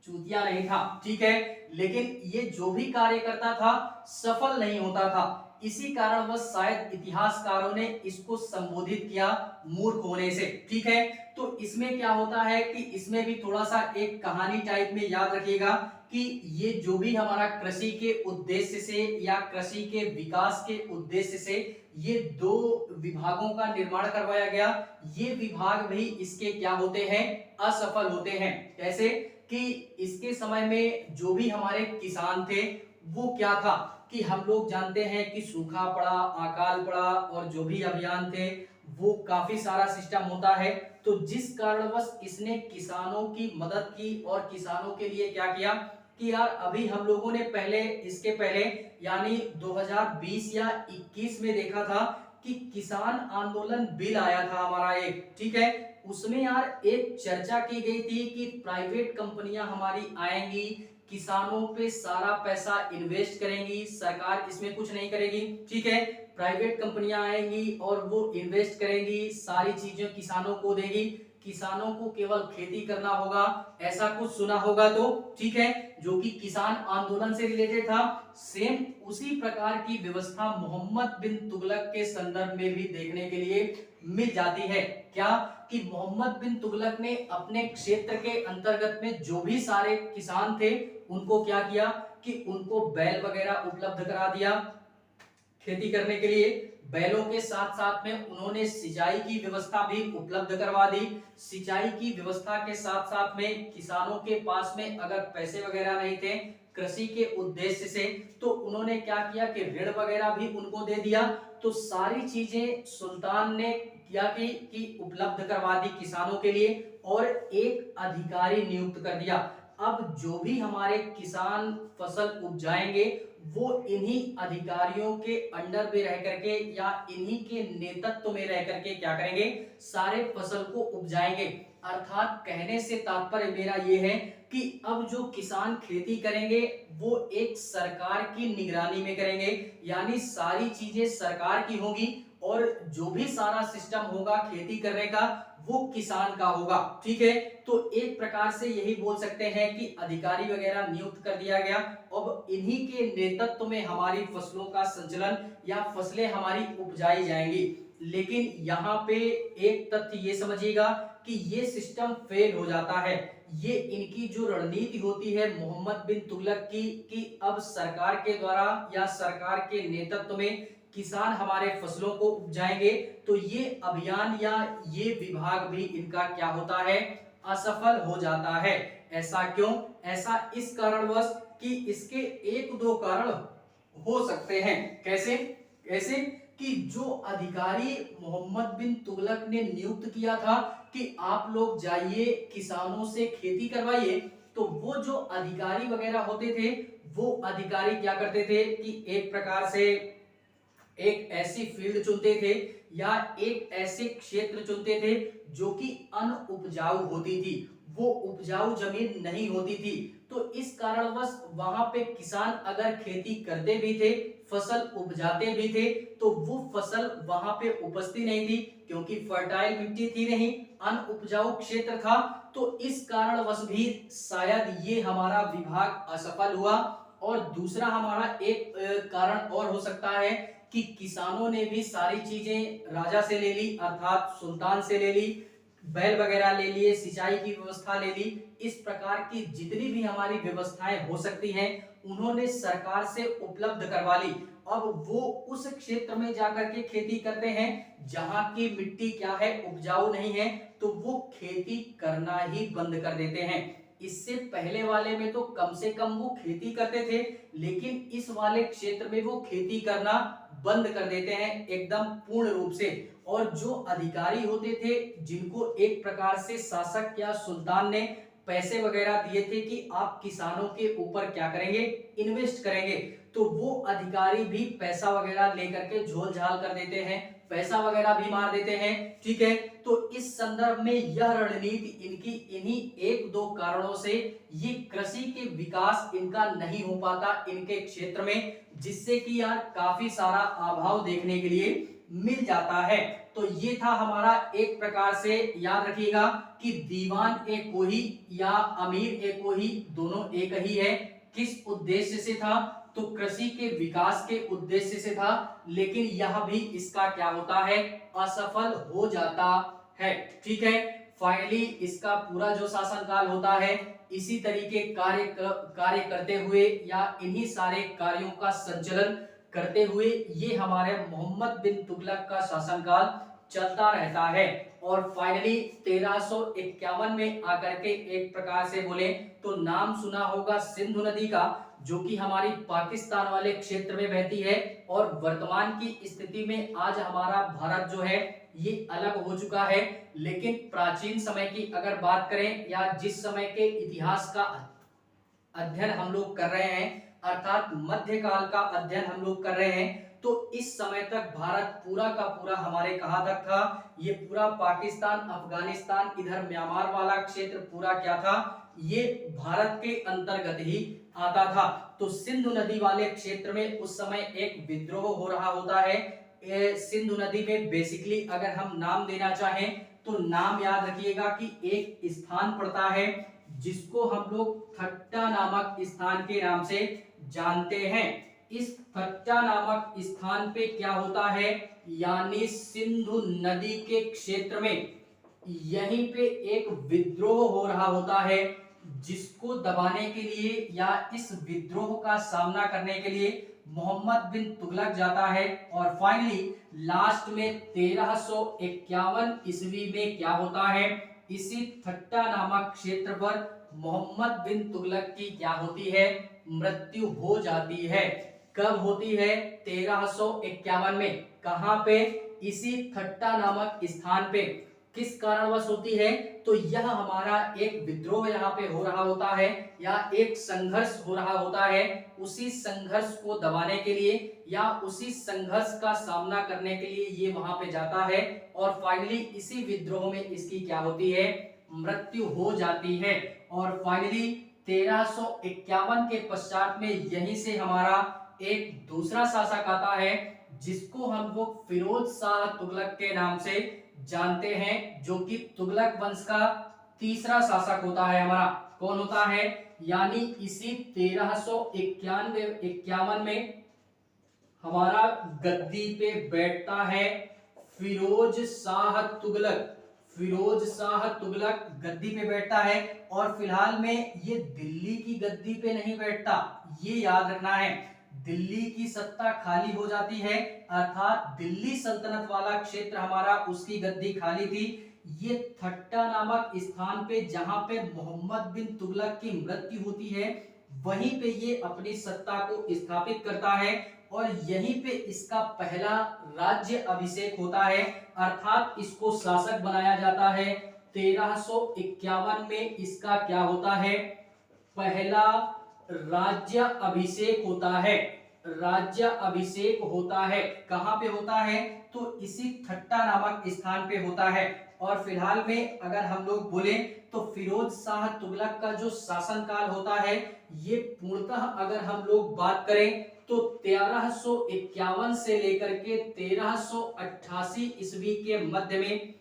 चूतिया नहीं था। ठीक है, लेकिन ये जो भी कार्य करता था सफल नहीं होता था। इसी कारण वह शायद इतिहासकारों ने इसको संबोधित किया मूर्ख होने से। ठीक है, तो इसमें क्या होता है कि इसमें भी थोड़ा सा एक कहानी टाइप में याद रखिएगा कि ये जो भी हमारा कृषि के उद्देश्य से या कृषि के विकास के उद्देश्य से ये दो विभागों का निर्माण करवाया गया, ये विभाग भी इसके क्या होते हैं, असफल होते हैं। कैसे कि इसके समय में जो भी हमारे किसान थे वो क्या था कि हम लोग जानते हैं कि सूखा पड़ा, अकाल पड़ा और जो भी अभियान थे वो काफी सारा सिस्टम होता है। तो जिस कारणवश इसने किसानों की मदद की और किसानों के लिए क्या किया कि यार अभी हम लोगों ने पहले इसके पहले यानी 2020 या 21 में देखा था कि किसान आंदोलन बिल आया था हमारा एक। ठीक है, उसमें यार एक चर्चा की गई थी कि प्राइवेट कंपनियां हमारी आएंगी, किसानों पे सारा पैसा इन्वेस्ट करेंगी, सरकार इसमें कुछ नहीं करेगी, ठीक है। प्राइवेट कंपनियां आएंगी और वो इन्वेस्ट करेंगी, सारी चीजें किसानों को देगी, किसानों को केवल खेती करना होगा, ऐसा कुछ सुना होगा तो, ठीक है, जो कि किसान आंदोलन से रिलेटेड था। सेम उसी प्रकार की व्यवस्था मोहम्मद बिन तुगलक के संदर्भ में भी देखने के लिए मिल जाती है। क्या कि मोहम्मद बिन तुगलक ने अपने क्षेत्र के अंतर्गत में जो भी सारे किसान थे उनको क्या किया कि उनको बैल वगैरह उपलब्ध करा दिया खेती करने के लिए। बैलों के साथ साथ में उन्होंने सिंचाई की व्यवस्था भी उपलब्ध करवा दी। सिंचाई की व्यवस्था के साथ साथ में किसानों के पास में अगर पैसे वगैरह नहीं थे कृषि के उद्देश्य से, तो उन्होंने क्या किया कि ऋण वगैरह भी उनको दे दिया। तो सारी चीजें सुल्तान ने क्या कि उपलब्ध करवा दी किसानों के लिए और एक अधिकारी नियुक्त कर दिया। अब जो भी हमारे किसान फसल उपजाएंगे वो इन्हीं अधिकारियों के अंडर में रह करके या इन्हीं के नेतृत्व में रह करके क्या करेंगे, सारे फसल को उपजाएंगे। अर्थात कहने से तात्पर्य मेरा ये है कि अब जो किसान खेती करेंगे वो एक सरकार की निगरानी में करेंगे, यानी सारी चीजें सरकार की होंगी और जो भी सारा सिस्टम होगा खेती करने का वो किसान का होगा, ठीक है। तो एक प्रकार से यही बोल सकते हैं कि अधिकारी वगैरह नियुक्त कर दिया गया। अब इन्हीं के नेतृत्व में हमारी फसलों का संचालन या फसलें हमारी उपजाई जाएंगी। लेकिन यहाँ पे एक तथ्य ये समझिएगा कि ये सिस्टम फेल हो जाता है। ये इनकी जो रणनीति होती है मोहम्मद बिन तुगलक की कि अब सरकार के द्वारा या सरकार के नेतृत्व में किसान हमारे फसलों को उपजाएंगे, तो ये अभियान या ये विभाग भी इनका क्या होता है, असफल हो जाता है। ऐसा क्यों? ऐसा इस कारणवश कि इसके एक दो कारण हो सकते हैं। कैसे? ऐसे कि जो अधिकारी मोहम्मद बिन तुगलक ने नियुक्त किया था कि आप लोग जाइए किसानों से खेती करवाइए, तो वो जो अधिकारी वगैरह होते थे वो अधिकारी क्या करते थे कि एक प्रकार से एक ऐसी फील्ड चुनते थे या एक ऐसे क्षेत्र चुनते थे जो कि अनउपजाऊ होती थी, वो उपजाऊ जमीन नहीं होती थी। तो इस कारणवश वहां पे किसान अगर खेती करते भी थे, फसल उपजाते भी थे, तो वो फसल वहां पे उपजती नहीं थी क्योंकि फर्टाइल मिट्टी थी नहीं, अनउपजाऊ क्षेत्र था। तो इस कारणवश भी शायद ये हमारा विभाग असफल हुआ। और दूसरा हमारा एक कारण और हो सकता है कि किसानों ने भी सारी चीजें राजा से ले ली, अर्थात सुल्तान से ले ली, बैल वगैरह ले लिए, सिंचाई की व्यवस्था ले ली। इस प्रकार की जितनी भी हमारी व्यवस्थाएं हो सकती हैं उन्होंने सरकार से उपलब्ध करवा ली। अब वो उस क्षेत्र में जाकर के खेती करते हैं जहां की मिट्टी क्या है, उपजाऊ नहीं है, तो वो खेती करना ही बंद कर देते हैं। इससे पहले वाले में तो कम से कम वो खेती करते थे, लेकिन इस वाले क्षेत्र में वो खेती करना बंद कर देते हैं एकदम पूर्ण रूप से। और जो अधिकारी होते थे जिनको एक प्रकार से शासक या सुल्तान ने पैसे वगैरह दिए थे कि आप किसानों के ऊपर क्या करेंगे, इन्वेस्ट करेंगे, तो वो अधिकारी भी पैसा वगैरह लेकर के झोल झाल कर देते हैं, पैसा वगैरह भी मार देते हैं, ठीक है। तो इस संदर्भ में यह रणनीति इनकी इन्हीं एक दो कारणों से ये कृषि के विकास इनका नहीं हो पाता इनके क्षेत्र में, जिससे कि यार काफी सारा अभाव देखने के लिए मिल जाता है। तो ये था हमारा एक प्रकार से याद रखिएगा कि दीवान एक कोही या अमीर एक कोही दोनों एक ही है। किस उद्देश्य से था? तो कृषि के विकास के उद्देश्य से था, लेकिन यह भी इसका क्या होता है, असफल हो जाता है, ठीक है। फाइनली इसका पूरा जो शासनकाल होता है इसी तरीके कार्य करते हुए या इन्हीं सारे कार्यों का संचालन करते हुए ये हमारे मोहम्मद बिन तुगलक का शासनकाल चलता रहता है। और फाइनली 1351 में आकर के एक प्रकार से बोले तो नाम सुना होगा सिंधु नदी का, जो कि हमारी पाकिस्तान वाले क्षेत्र में बहती है। और वर्तमान की स्थिति में आज हमारा भारत जो है ये अलग हो चुका है, लेकिन प्राचीन समय की अगर बात करें या जिस समय के इतिहास का अध्ययन हम लोग कर रहे हैं, अर्थात मध्यकाल का अध्ययन हम लोग कर रहे हैं। तो इस समय तक भारत पूरा का पूरा हमारे कहां तक था, ये पूरा पाकिस्तान, अफगानिस्तान, इधर म्यांमार वाला क्षेत्र पूरा क्या था, ये भारत के अंतर्गत ही आता था। तो सिंधु नदी वाले क्षेत्र में उस समय एक विद्रोह हो रहा होता है। सिंधु नदी में बेसिकली अगर हम नाम देना चाहें तो नाम याद रखिएगा कि एक स्थान पड़ता है जिसको हम लोग थट्टा नामक स्थान के नाम से जानते हैं। इस थट्टा नामक स्थान पे क्या होता है, यानी सिंधु नदी के क्षेत्र में यहीं पे एक विद्रोह हो रहा होता है, जिसको दबाने के लिए या इस विद्रोह का सामना करने के लिए मोहम्मद बिन तुगलक जाता है। और फाइनली लास्ट में 1351 ईस्वी में क्या होता है, इसी थट्टा नामक क्षेत्र पर मोहम्मद बिन तुगलक की क्या होती है, मृत्यु हो जाती है। कब होती है, 1351 में। कहां पे, इसी थट्टा नामक स्थान पे। किस कारणवश होती है, तो यह हमारा एक विद्रोह यहाँ पे हो रहा होता है या एक संघर्ष हो रहा होता है। उसी संघर्ष को दबाने के लिए या उसी संघर्ष का सामना करने के लिए ये वहां पे जाता है और फाइनली इसी विद्रोह में इसकी क्या होती है, मृत्यु हो जाती है। और फाइनली 1351 के पश्चात में यहीं से हमारा एक दूसरा शासक आता है जिसको हम लोग फिरोज शाह तुगलक के नाम से जानते हैं, जो कि तुगलक वंश का तीसरा शासक होता है हमारा। कौन होता है, यानी इसी 1351 में हमारा गद्दी पे बैठता है फिरोज शाह तुगलक। फिरोज शाह तुगलक गद्दी पे बैठता है और फिलहाल में ये दिल्ली की गद्दी पे नहीं बैठता, ये याद रखना है। दिल्ली की सत्ता खाली हो जाती है, अर्थात दिल्ली सल्तनत वाला क्षेत्र हमारा, उसकी गद्दी खाली थी। ये थट्टा नामक स्थान पे जहां पे मोहम्मद बिन तुगलक की मृत्यु होती है, वहीं पे ये अपनी सत्ता को स्थापित करता है और यहीं पे इसका पहला राज्य अभिषेक होता है, अर्थात इसको शासक बनाया जाता है। 1351 में इसका क्या होता है, पहला राज्य अभिषेक होता है। राज्य अभिषेक होता है, कहां पे होता है, तो इसी थट्टा नामक स्थान पे होता है। और फिलहाल में अगर हम लोग बोले तो फिरोज शाह तुगलक का जो शासनकाल होता है, ये पूर्णतः अगर हम लोग बात करें तो 1351 से लेकर के 1388 ईस्वी के मध्य में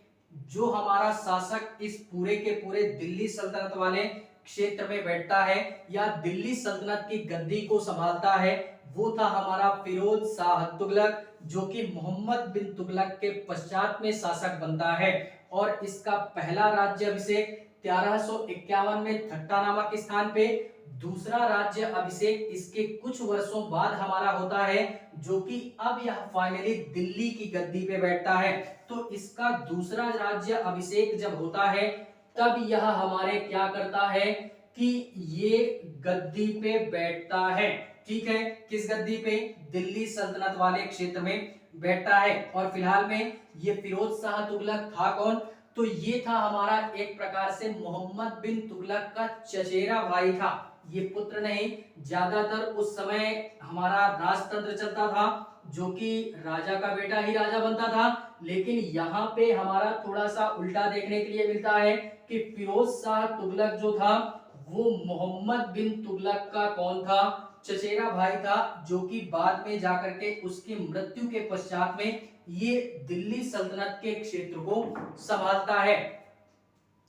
जो हमारा शासक इस पूरे के पूरे दिल्ली सल्तनत वाले क्षेत्र में बैठता है या दिल्ली सल्तनत की गद्दी को संभालता है, वो था हमारा फिरोज शाह तुगलक, जो कि मोहम्मद बिन तुगलक के पश्चात में शासक बनता है। और इसका पहला राज्य अभिषेक 1351 में थट्टा नामक स्थान पे, दूसरा राज्य अभिषेक इसके कुछ वर्षों बाद हमारा होता है, जो कि अब यह फाइनली दिल्ली की गद्दी पे बैठता है। तो इसका दूसरा राज्य अभिषेक जब होता है तब यह हमारे क्या करता है कि ये गद्दी पे बैठता है। ठीक है, किस गद्दी पे, दिल्ली सल्तनत वाले क्षेत्र में बैठता है। और फिलहाल में ये फिरोज शाह तुगलक था कौन, तो ये था हमारा एक प्रकार से मोहम्मद बिन तुगलक का चचेरा भाई था। ये पुत्र नहीं, ज्यादातर उस समय हमारा राजतंत्र चलता था, जो कि राजा का बेटा ही राजा बनता था। लेकिन यहाँ पे हमारा थोड़ा सा उल्टा देखने के लिए मिलता है कि फिरोज शाह तुगलक जो था वो मोहम्मद बिन तुगलक का कौन था, चचेरा भाई था, जो कि बाद में जाकर के उसकी मृत्यु के पश्चात में ये दिल्ली सल्तनत के क्षेत्र को संभालता है।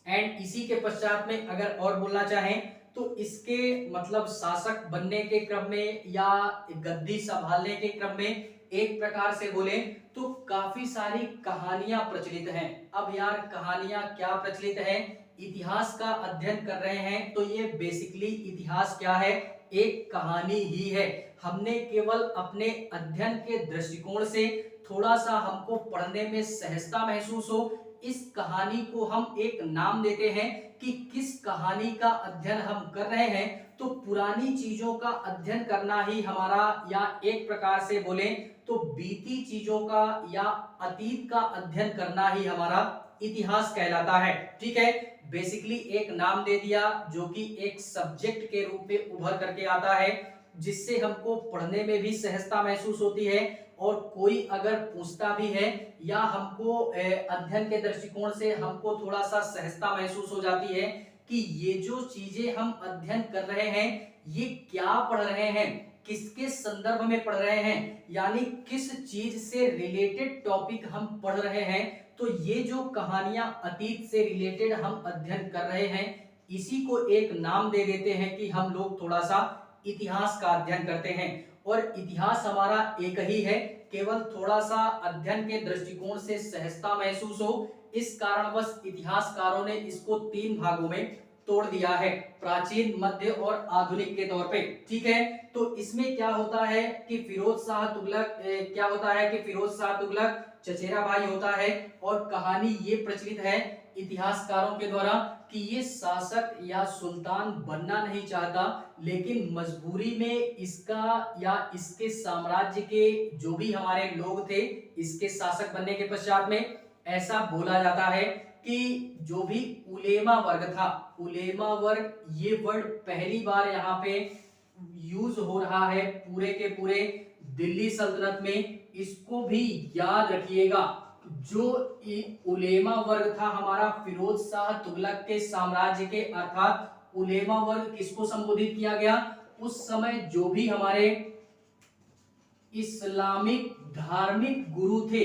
एंड इसी के पश्चात में अगर और बोलना चाहें तो इसके मतलब शासक बनने के क्रम में या गद्दी संभालने के क्रम में एक प्रकार से बोले तो काफी सारी कहानियां प्रचलित हैं। अब यार कहानियां क्या प्रचलित हैं, इतिहास का अध्ययन कर रहे हैं तो ये बेसिकली इतिहास क्या है, एक कहानी ही है। हमने केवल अपने अध्ययन के दृष्टिकोण से थोड़ा सा हमको पढ़ने में सहजता महसूस हो, इस कहानी को हम एक नाम देते हैं कि किस कहानी का अध्ययन हम कर रहे हैं। तो पुरानी चीजों का अध्ययन करना ही हमारा, या एक प्रकार से बोले तो बीती चीजों का या अतीत का अध्ययन करना ही हमारा इतिहास कहलाता है। ठीक है, बेसिकली एक नाम दे दिया जो कि एक सब्जेक्ट के रूप में उभर करके आता है। जिससे हमको पढ़ने में भी सहजता महसूस होती है, और कोई अगर पूछता भी है या हमको अध्ययन के दृष्टिकोण से हमको थोड़ा सा सहजता महसूस हो जाती है कि ये जो चीजें हम अध्ययन कर रहे हैं ये क्या पढ़ रहे हैं, किसके संदर्भ में पढ़ रहे हैं, यानी किस चीज से रिलेटेड टॉपिक हम पढ़ रहे हैं, तो ये जो कहानियां अतीत से रिलेटेड हम अध्ययन कर रहे हैं इसी को एक नाम दे देते हैं कि हम लोग थोड़ा सा इतिहास का अध्ययन करते हैं। और इतिहास हमारा एक ही है, केवल थोड़ा सा अध्ययन के दृष्टिकोण से सहजता महसूस हो, इस कारणवश इतिहासकारों ने इसको 3 भागों में तोड़ दिया है, प्राचीन, मध्य और आधुनिक के तौर पे। ठीक है, तो इसमें क्या होता है कि फिरोज शाह तुगलक चचेरा भाई होता है, और कहानी ये प्रचलित है इतिहासकारों के द्वारा कि ये शासक या सुल्तान बनना नहीं चाहता, लेकिन मजबूरी में इसका या इसके साम्राज्य के जो भी हमारे लोग थे इसके शासक बनने के पश्चात में ऐसा बोला जाता है कि जो भी उलेमा वर्ग था, उलेमा वर्ग ये वर्ड पहली बार यहाँ पे यूज हो रहा है पूरे के पूरे दिल्ली सल्तनत में, इसको भी याद रखिएगा। जो उलेमा वर्ग था हमारा फिरोज शाह तुगलक के साम्राज्य के, अर्थात उलेमा वर्ग किसको संबोधित किया गया, उस समय जो भी हमारे इस्लामिक धार्मिक गुरु थे,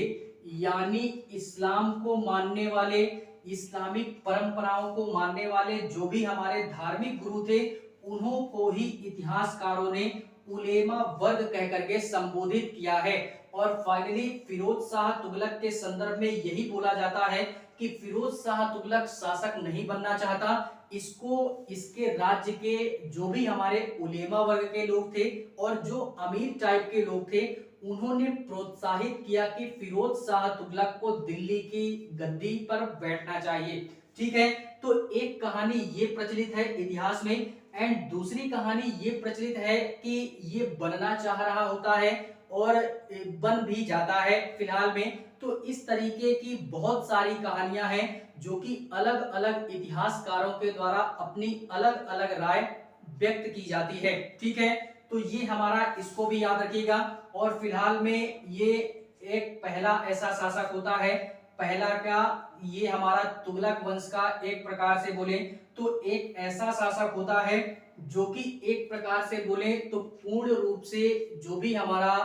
यानी इस्लाम को मानने वाले, इस्लामिक परंपराओं को मानने वाले जो भी हमारे धार्मिक गुरु थे उन्हों को ही इतिहासकारों ने उलेमा वर्ग कह करके संबोधित किया है। और फाइनली फिरोज शाह तुगलक के संदर्भ में यही बोला जाता है कि फिरोज शाह तुगलक शासक नहीं बनना चाहता, इसको इसके राज्य के जो भी हमारे उलेमा वर्ग के लोग थे और जो अमीर टाइप के लोग थे उन्होंने प्रोत्साहित किया कि फिरोज शाह तुगलक को दिल्ली की गद्दी पर बैठना चाहिए। ठीक है, तो एक कहानी ये प्रचलित है इतिहास में, एंड दूसरी कहानी ये प्रचलित है कि ये बनना चाह रहा होता है और बन भी जाता है फिलहाल में। तो इस तरीके की बहुत सारी कहानियां हैं जो कि अलग अलग इतिहासकारों के द्वारा अपनी अलग अलग राय व्यक्त की जाती है। ठीक है, तो ये हमारा इसको भी याद रखिएगा। और फिलहाल में ये एक पहला ऐसा शासक होता है, पहला क्या, ये हमारा तुगलक वंश का एक प्रकार से बोले तो एक ऐसा शासक होता है जो कि एक प्रकार से बोले तो पूर्ण रूप से जो भी हमारा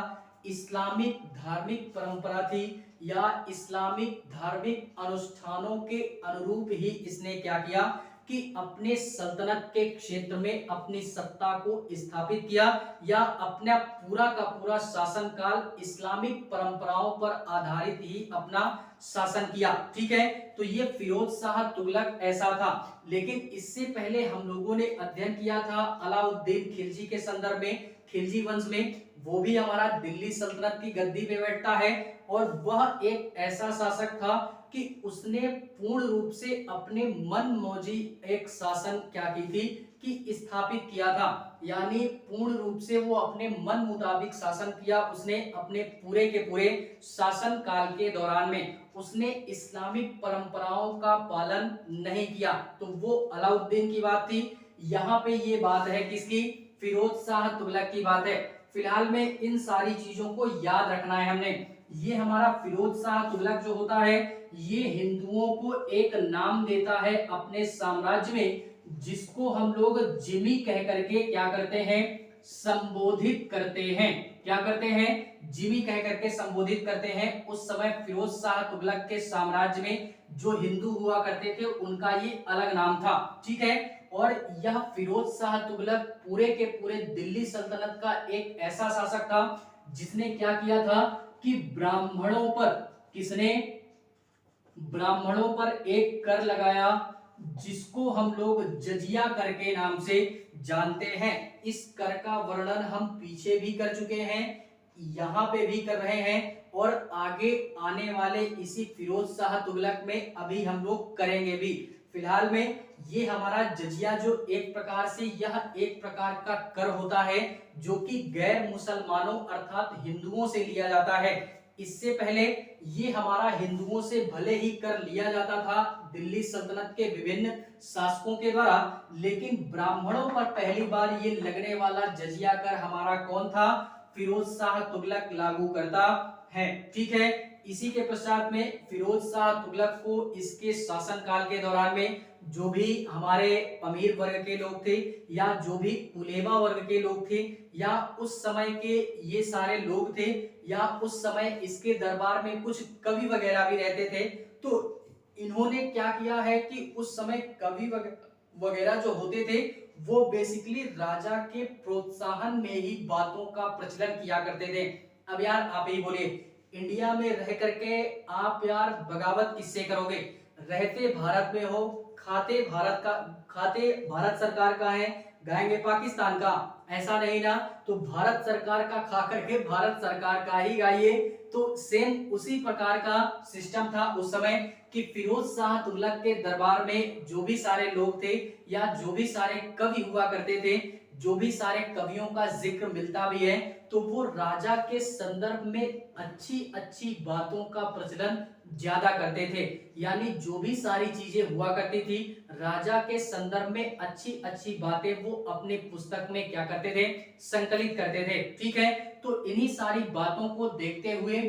इस्लामिक धार्मिक परंपरा थी या इस्लामिक धार्मिक अनुष्ठानों के अनुरूप ही इसने क्या किया कि अपने सल्तनत के क्षेत्र में अपनी सत्ता को स्थापित किया या अपना पूरा का पूरा शासन काल इस्लामिक परंपराओं पर आधारित ही अपना शासन किया। ठीक है, तो ये फिरोज शाह तुगलक ऐसा था। लेकिन इससे पहले हम लोगों ने अध्ययन किया था अलाउद्दीन खिलजी के संदर्भ में, खिलजी वंश में, वो भी हमारा दिल्ली सल्तनत की गद्दी पे बैठता है और वह एक ऐसा शासक था कि उसने पूर्ण रूप से अपने मन मौजी एक शासन क्या की थी कि स्थापित किया था, यानी पूर्ण रूप से वो अपने मन मुताबिक शासन किया। उसने अपने पूरे के पूरे शासन काल के दौरान में उसने इस्लामिक परंपराओं का पालन नहीं किया। तो वो अलाउद्दीन की बात थी, यहाँ पे ये बात है किसकी, फिरोज शाह तुगलक की बात है। फिलहाल में इन सारी चीजों को याद रखना है हमने। ये हमारा फिरोज शाह तुगलक जो होता है ये हिंदुओं को एक नाम देता है अपने साम्राज्य में, जिसको हम लोग जिमी कह करके क्या करते हैं, संबोधित करते हैं। क्या करते हैं, जिमी कह करके संबोधित करते हैं। उस समय फिरोज शाह तुगलक के साम्राज्य में जो हिंदू हुआ करते थे उनका ये अलग नाम था। ठीक है, और यह फिरोज शाह तुगलक पूरे के पूरे दिल्ली सल्तनत का एक ऐसा शासक था जिसने क्या किया था कि ब्राह्मणों पर, किसने, ब्राह्मणों पर एक कर लगाया जिसको हम लोग जजिया कर के नाम से जानते हैं। इस कर का वर्णन हम पीछे भी कर चुके हैं, यहाँ पे भी कर रहे हैं और आगे आने वाले इसी फिरोज शाह तुगलक में अभी हम लोग करेंगे भी। फिलहाल में ये हमारा जजिया जो एक प्रकार से यह एक प्रकार का कर होता है जो कि गैर मुसलमानों अर्थात हिंदुओं से लिया जाता है। इससे पहले ये हमारा हिंदुओं से भले ही कर लिया जाता था दिल्ली सल्तनत के विभिन्न शासकों के द्वारा, लेकिन ब्राह्मणों पर पहली बार ये लगने वाला जजिया कर हमारा कौन था? फिरोज शाह तुगलक लागू करता है। ठीक है, इसी के पश्चात में फिरोज शाह तुगलक को इसके शासनकाल के दौरान में जो भी हमारे अमीर वर्ग के लोग थे या जो भी उलेमा वर्ग के लोग थे या उस समय के ये सारे लोग थे या उस समय इसके दरबार में कुछ कवि वगैरह भी रहते थे, तो इन्होंने क्या किया है कि उस समय कवि वगैरह जो होते थे वो बेसिकली राजा के प्रोत्साहन में ही बातों का प्रचलन किया करते थे। अब यार आप ही बोलिए, इंडिया में रह करके आप यार बगावत किससे करोगे? रहते भारत में हो, खाते भारत सरकार का है, गाएंगे पाकिस्तान का? ऐसा नहीं ना, तो भारत सरकार का खा करके भारत सरकार का ही गाइए। तो सेम उसी प्रकार का सिस्टम था उस समय कि फिरोज शाह तुगलक के दरबार में जो भी सारे लोग थे या जो भी सारे कवि हुआ करते थे, जो भी सारे कवियों का जिक्र मिलता भी है, तो वो राजा के संदर्भ में अच्छी अच्छी बातों का प्रचलन ज्यादा करते थे। यानी जो भी सारी चीजें हुआ करती थी राजा के संदर्भ में अच्छी अच्छी बातें वो अपने पुस्तक में क्या करते थे? संकलित करते थे। ठीक है, तो इन्हीं सारी बातों को देखते हुए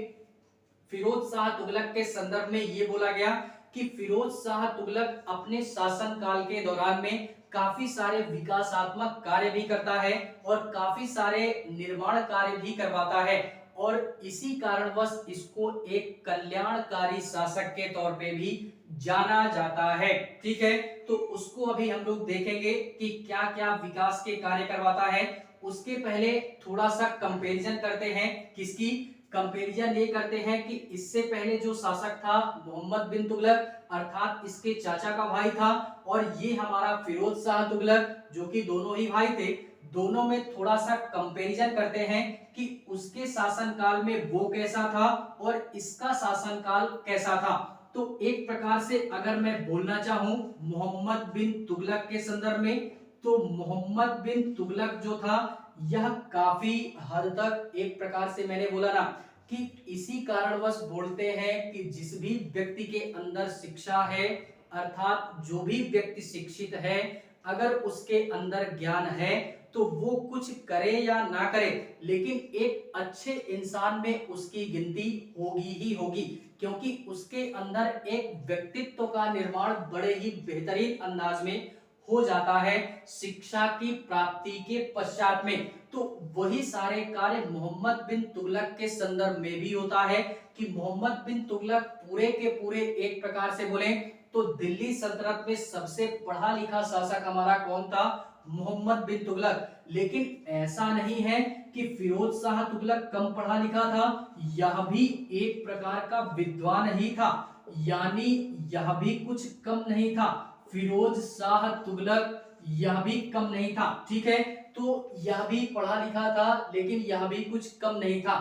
फिरोज शाह तुगलक के संदर्भ में ये बोला गया कि फिरोज शाह तुगलक अपने शासन काल के दौरान में काफी सारे विकासात्मक कार्य भी करता है और काफी सारे निर्माण कार्य भी करवाता है और इसी कारणवश इसको एक कल्याणकारी शासक के तौर पे भी जाना जाता है। ठीक है, तो उसको अभी हम लोग देखेंगे कि क्या क्या विकास के कार्य करवाता है। उसके पहले थोड़ा सा कंपैरिजन करते हैं। किसकी कंपैरिजन? ये करते हैं कि इससे पहले जो शासक था मोहम्मद बिन तुगलक अर्थात इसके चाचा का भाई था, और ये हमारा फिरोज शाह तुगलक जो कि दोनों ही भाई थे, दोनों में थोड़ा सा कंपैरिजन करते हैं कि उसके शासनकाल में वो कैसा था और इसका शासनकाल कैसा था। तो एक प्रकार से अगर मैं बोलना चाहूं मोहम्मद बिन तुगलक के संदर्भ में, तो मोहम्मद बिन तुगलक जो था यह काफी हद तक एक प्रकार से मैंने बोला ना कि इसी कारणवश बोलते हैं कि जिस भी व्यक्ति के अंदर शिक्षा है अर्थात जो भी व्यक्ति शिक्षित है, अगर उसके अंदर ज्ञान है तो वो कुछ करे या ना करे लेकिन एक अच्छे इंसान में उसकी गिनती होगी ही होगी, क्योंकि उसके अंदर एक व्यक्तित्व का निर्माण बड़े ही बेहतरीन अंदाज में हो जाता है शिक्षा की प्राप्ति के पश्चात में। तो वही सारे कार्य मोहम्मद बिन तुगलक के संदर्भ में भी होता है कि मोहम्मद बिन तुगलक पूरे के पूरे एक प्रकार से बोले तो दिल्ली सल्तनत में सबसे पढ़ा लिखा शासक हमारा कौन था? मोहम्मद बिन तुगलक। लेकिन ऐसा नहीं है कि फिरोज शाह तुगलक कम पढ़ा लिखा था, यह भी एक प्रकार का विद्वान ही था, यानी यह भी कुछ कम नहीं था। फिरोज शाह तुगलक यह भी कम नहीं था। ठीक है, तो यह भी पढ़ा लिखा था लेकिन यह भी कुछ कम नहीं था,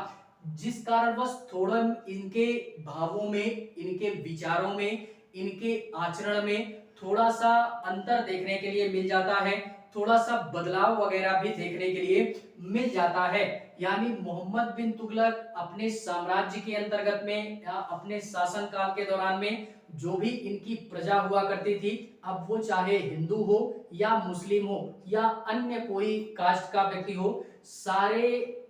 जिस कारणवश थोड़ा इनके भावों में, इनके विचारों में, इनके आचरण में थोड़ा सा अंतर देखने के लिए मिल जाता है, थोड़ा सा बदलाव वगैरह भी देखने के लिए मिल जाता है। यानी मोहम्मद बिन तुगलक अपने साम्राज्य के अंतर्गत में या अपने शासनकाल के दौरान में जो भी इनकी प्रजा हुआ करती थी, अब वो चाहे हिंदू हो या मुस्लिम हो या अन्य कोई कास्ट का व्यक्ति हो, सारे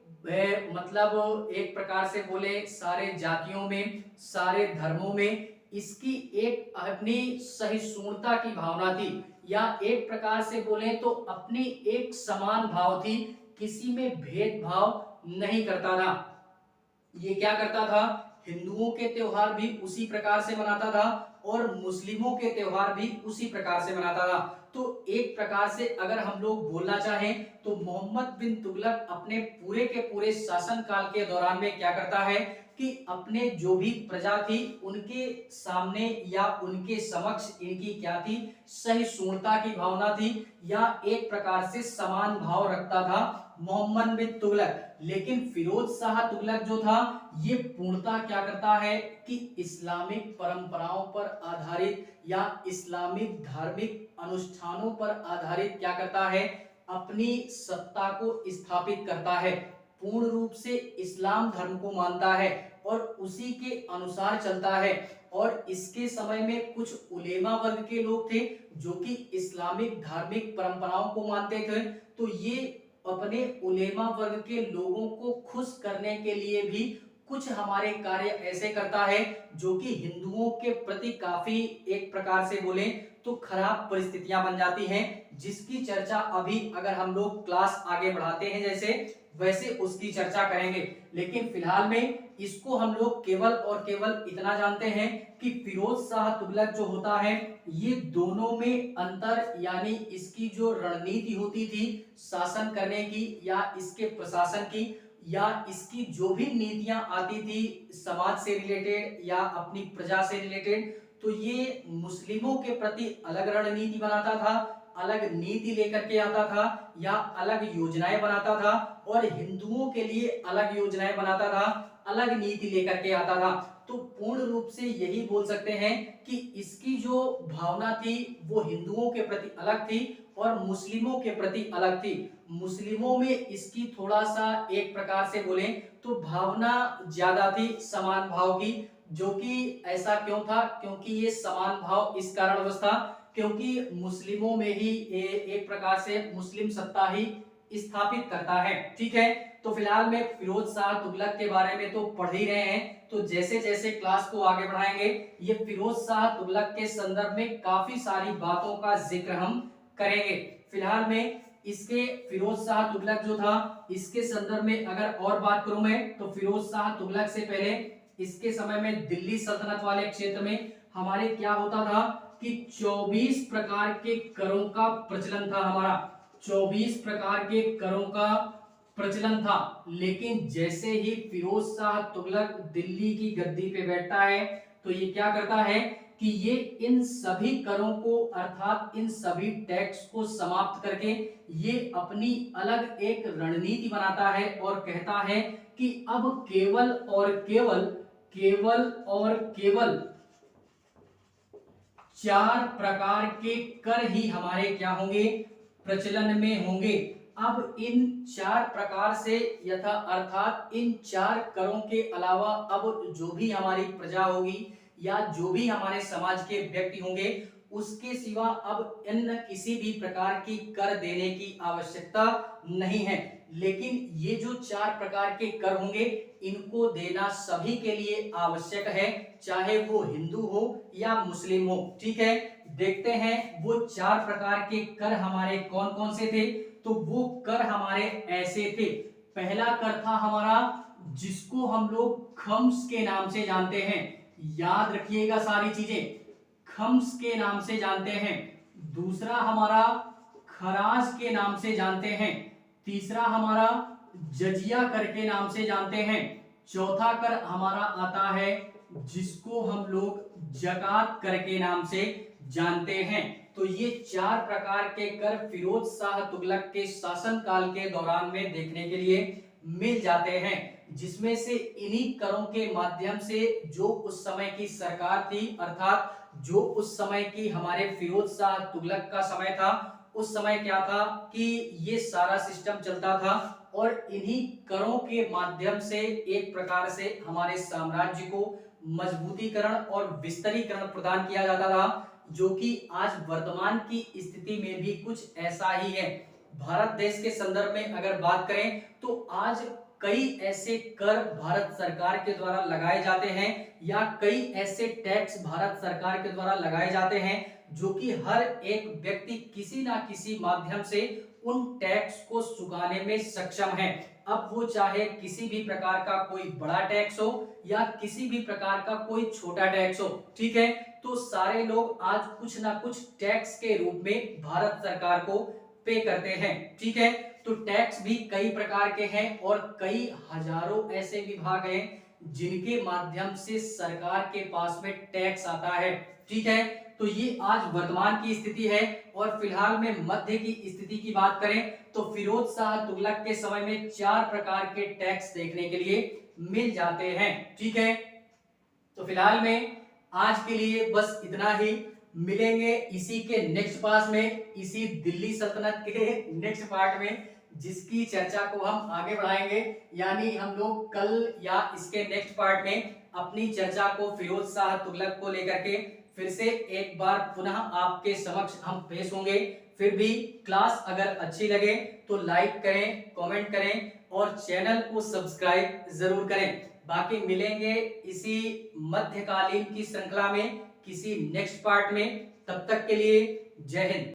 मतलब एक प्रकार से बोले सारे जातियों में, सारे धर्मों में इसकी एक अपनी सहिष्णुता की भावना थी, या एक प्रकार से बोले तो अपनी एक समान भाव थी, किसी में भेदभाव नहीं करता था। ये क्या करता था? हिंदुओं के त्योहार भी उसी प्रकार से मनाता था और मुस्लिमों के त्योहार भी उसी प्रकार से मनाता था। तो एक प्रकार से अगर हम लोग बोलना चाहें तो मोहम्मद बिन तुगलक अपने पूरे के पूरे शासन काल के दौरान में क्या करता है कि अपने जो भी प्रजा थी उनके सामने या उनके समक्ष इनकी क्या थी? सहिष्णुता की भावना थी, या एक प्रकार से समान भाव रखता था मोहम्मद बिन तुगलक। लेकिन फिरोज शाह तुगलक जो था ये पूर्णतः क्या करता है कि इस्लामिक परंपराओं पर आधारित या इस्लामिक धार्मिक अनुष्ठानों पर आधारित क्या करता है? अपनी सत्ता को स्थापित करता है, पूर्ण रूप से इस्लाम धर्म को मानता है और उसी के अनुसार चलता है। और इसके समय में कुछ उलेमा वर्ग के लोग थे जो कि इस्लामिक धार्मिक परंपराओं को मानते थे, तो ये अपने उलेमा वर्ग के लोगों को खुश करने के लिए भी कुछ हमारे कार्य ऐसे करता है जो कि हिंदुओं के प्रति काफी एक प्रकार से बोले तो खराब परिस्थितियां बन जाती हैं, जिसकी चर्चा अभी अगर हम लोग क्लास आगे बढ़ाते हैं जैसे वैसे उसकी चर्चा करेंगे। लेकिन फिलहाल में इसको हम लोग केवल और केवल इतना जानते हैं कि फिरोज शाह तुगलक जो होता है ये दोनों में अंतर, यानी इसकी जो रणनीति होती थी शासन करने की या इसके प्रशासन की या इसकी जो भी नीतियां आती थी समाज से रिलेटेड या अपनी प्रजा से रिलेटेड, तो ये मुस्लिमों के प्रति अलग रणनीति बनाता था, अलग नीति लेकर के आता था या अलग योजनाएं बनाता था, और हिंदुओं के लिए अलग योजनाएं बनाता था, अलग नीति लेकर के आता था। तो पूर्ण रूप से यही बोल सकते हैं कि इसकी जो भावना थी वो हिंदुओं के प्रति अलग थी और मुस्लिमों के प्रति अलग थी। मुस्लिमों में इसकी थोड़ा सा एक प्रकार से बोले तो भावना ज्यादा थी समान भाव की, जो कि ऐसा क्यों था, क्योंकि ये समान भाव इस कारणवश था क्योंकि मुस्लिमों में ही एक प्रकार से मुस्लिम सत्ता ही स्थापित करता है। ठीक है, तो फिलहाल में फिरोज शाह तुगलक के बारे में तो पढ़ ही रहे हैं, तो जैसे जैसे क्लास को आगे बढ़ाएंगे ये फिरोज शाह तुगलक के संदर्भ में काफी सारी बातों का जिक्र हम करेंगे। फिलहाल में इसके फिरोज शाह तुगलक जो था इसके संदर्भ में अगर और बात करूं मैं तो फिरोज शाह तुगलक से पहले इसके समय में दिल्ली सल्तनत वाले क्षेत्र में हमारे क्या होता था कि 24 प्रकार के करों का प्रचलन था। हमारा 24 प्रकार के करों का प्रचलन था, लेकिन जैसे ही फिरोज शाह तुगलक दिल्ली की गद्दी पे बैठता है तो ये क्या करता है कि ये इन सभी करों को अर्थात इन सभी टैक्स को समाप्त करके ये अपनी अलग एक रणनीति बनाता है और कहता है कि अब केवल और केवल 4 प्रकार के कर ही हमारे क्या होंगे, प्रचलन में होंगे। अब इन 4 प्रकार से यथा अर्थात इन 4 करों के अलावा अब जो भी हमारी प्रजा होगी या जो भी हमारे समाज के व्यक्ति होंगे उसके सिवा अब अन्य किसी भी प्रकार की कर देने की आवश्यकता नहीं है। लेकिन ये जो 4 प्रकार के कर होंगे इनको देना सभी के लिए आवश्यक है, चाहे वो हिंदू हो या मुस्लिम हो। ठीक है, देखते हैं वो 4 प्रकार के कर हमारे कौन कौन से थे। तो वो कर हमारे ऐसे थे, पहला कर था हमारा जिसको हम लोग खम्स के नाम से जानते हैं, याद रखिएगा सारी चीजें, खम्स के नाम से जानते हैं। दूसरा हमारा खराज के नाम से जानते हैं। तीसरा हमारा जजिया कर के नाम से जानते हैं। चौथा कर हमारा आता है जिसको हम लोग जकात कर के नाम से जानते हैं। तो ये 4 प्रकार के कर फिरोज शाह तुगलक के शासन काल के दौरान में देखने के लिए मिल जाते हैं, जिसमें से इन्हीं करों के माध्यम से जो उस समय की सरकार थी अर्थात जो उस समय की हमारे फिरोज शाह तुगलक का समय था, उस समय क्या था कि ये सारा सिस्टम चलता था और इन्हीं करों के माध्यम से एक प्रकार से हमारे साम्राज्य को मजबूतीकरण और विस्तारीकरण प्रदान किया जाता था, जो कि आज वर्तमान की स्थिति में भी कुछ ऐसा ही है। भारत देश के संदर्भ में अगर बात करें तो आज कई ऐसे कर भारत सरकार के द्वारा लगाए जाते हैं या कई ऐसे टैक्स भारत सरकार के द्वारा लगाए जाते हैं जो कि हर एक व्यक्ति किसी ना किसी माध्यम से उन टैक्स को चुकाने में सक्षम है। अब वो चाहे किसी भी प्रकार का कोई बड़ा टैक्स हो या किसी भी प्रकार का कोई छोटा टैक्स हो, ठीक है, तो सारे लोग आज कुछ ना कुछ टैक्स के रूप में भारत सरकार को पे करते हैं। ठीक है, तो टैक्स भी कई प्रकार के हैं और कई हजारों ऐसे विभाग हैं जिनके माध्यम से सरकार के पास में टैक्स आता है। ठीक है, तो ये आज वर्तमान की स्थिति है। और फिलहाल में मध्य की स्थिति की बात करें तो फिरोज शाह तुगलक के समय में 4 प्रकार के टैक्स देखने के लिए मिल जाते हैं। ठीक है, तो फिलहाल में आज के लिए बस इतना ही। मिलेंगे इसी के नेक्स्ट पार्ट में, इसी दिल्ली सल्तनत के नेक्स्ट पार्ट में, जिसकी चर्चा को हम आगे बढ़ाएंगे। यानी हम लोग कल या इसके नेक्स्ट पार्ट में अपनी चर्चा को फिरोज शाह तुगलक को लेकर के फिर से एक बार पुनः आपके समक्ष हम पेश होंगे। फिर भी क्लास अगर अच्छी लगे तो लाइक करें, कमेंट करें और चैनल को सब्सक्राइब जरूर करें। बाकी मिलेंगे इसी मध्यकालीन की श्रृंखला में किसी नेक्स्ट पार्ट में। तब तक के लिए जय हिंद।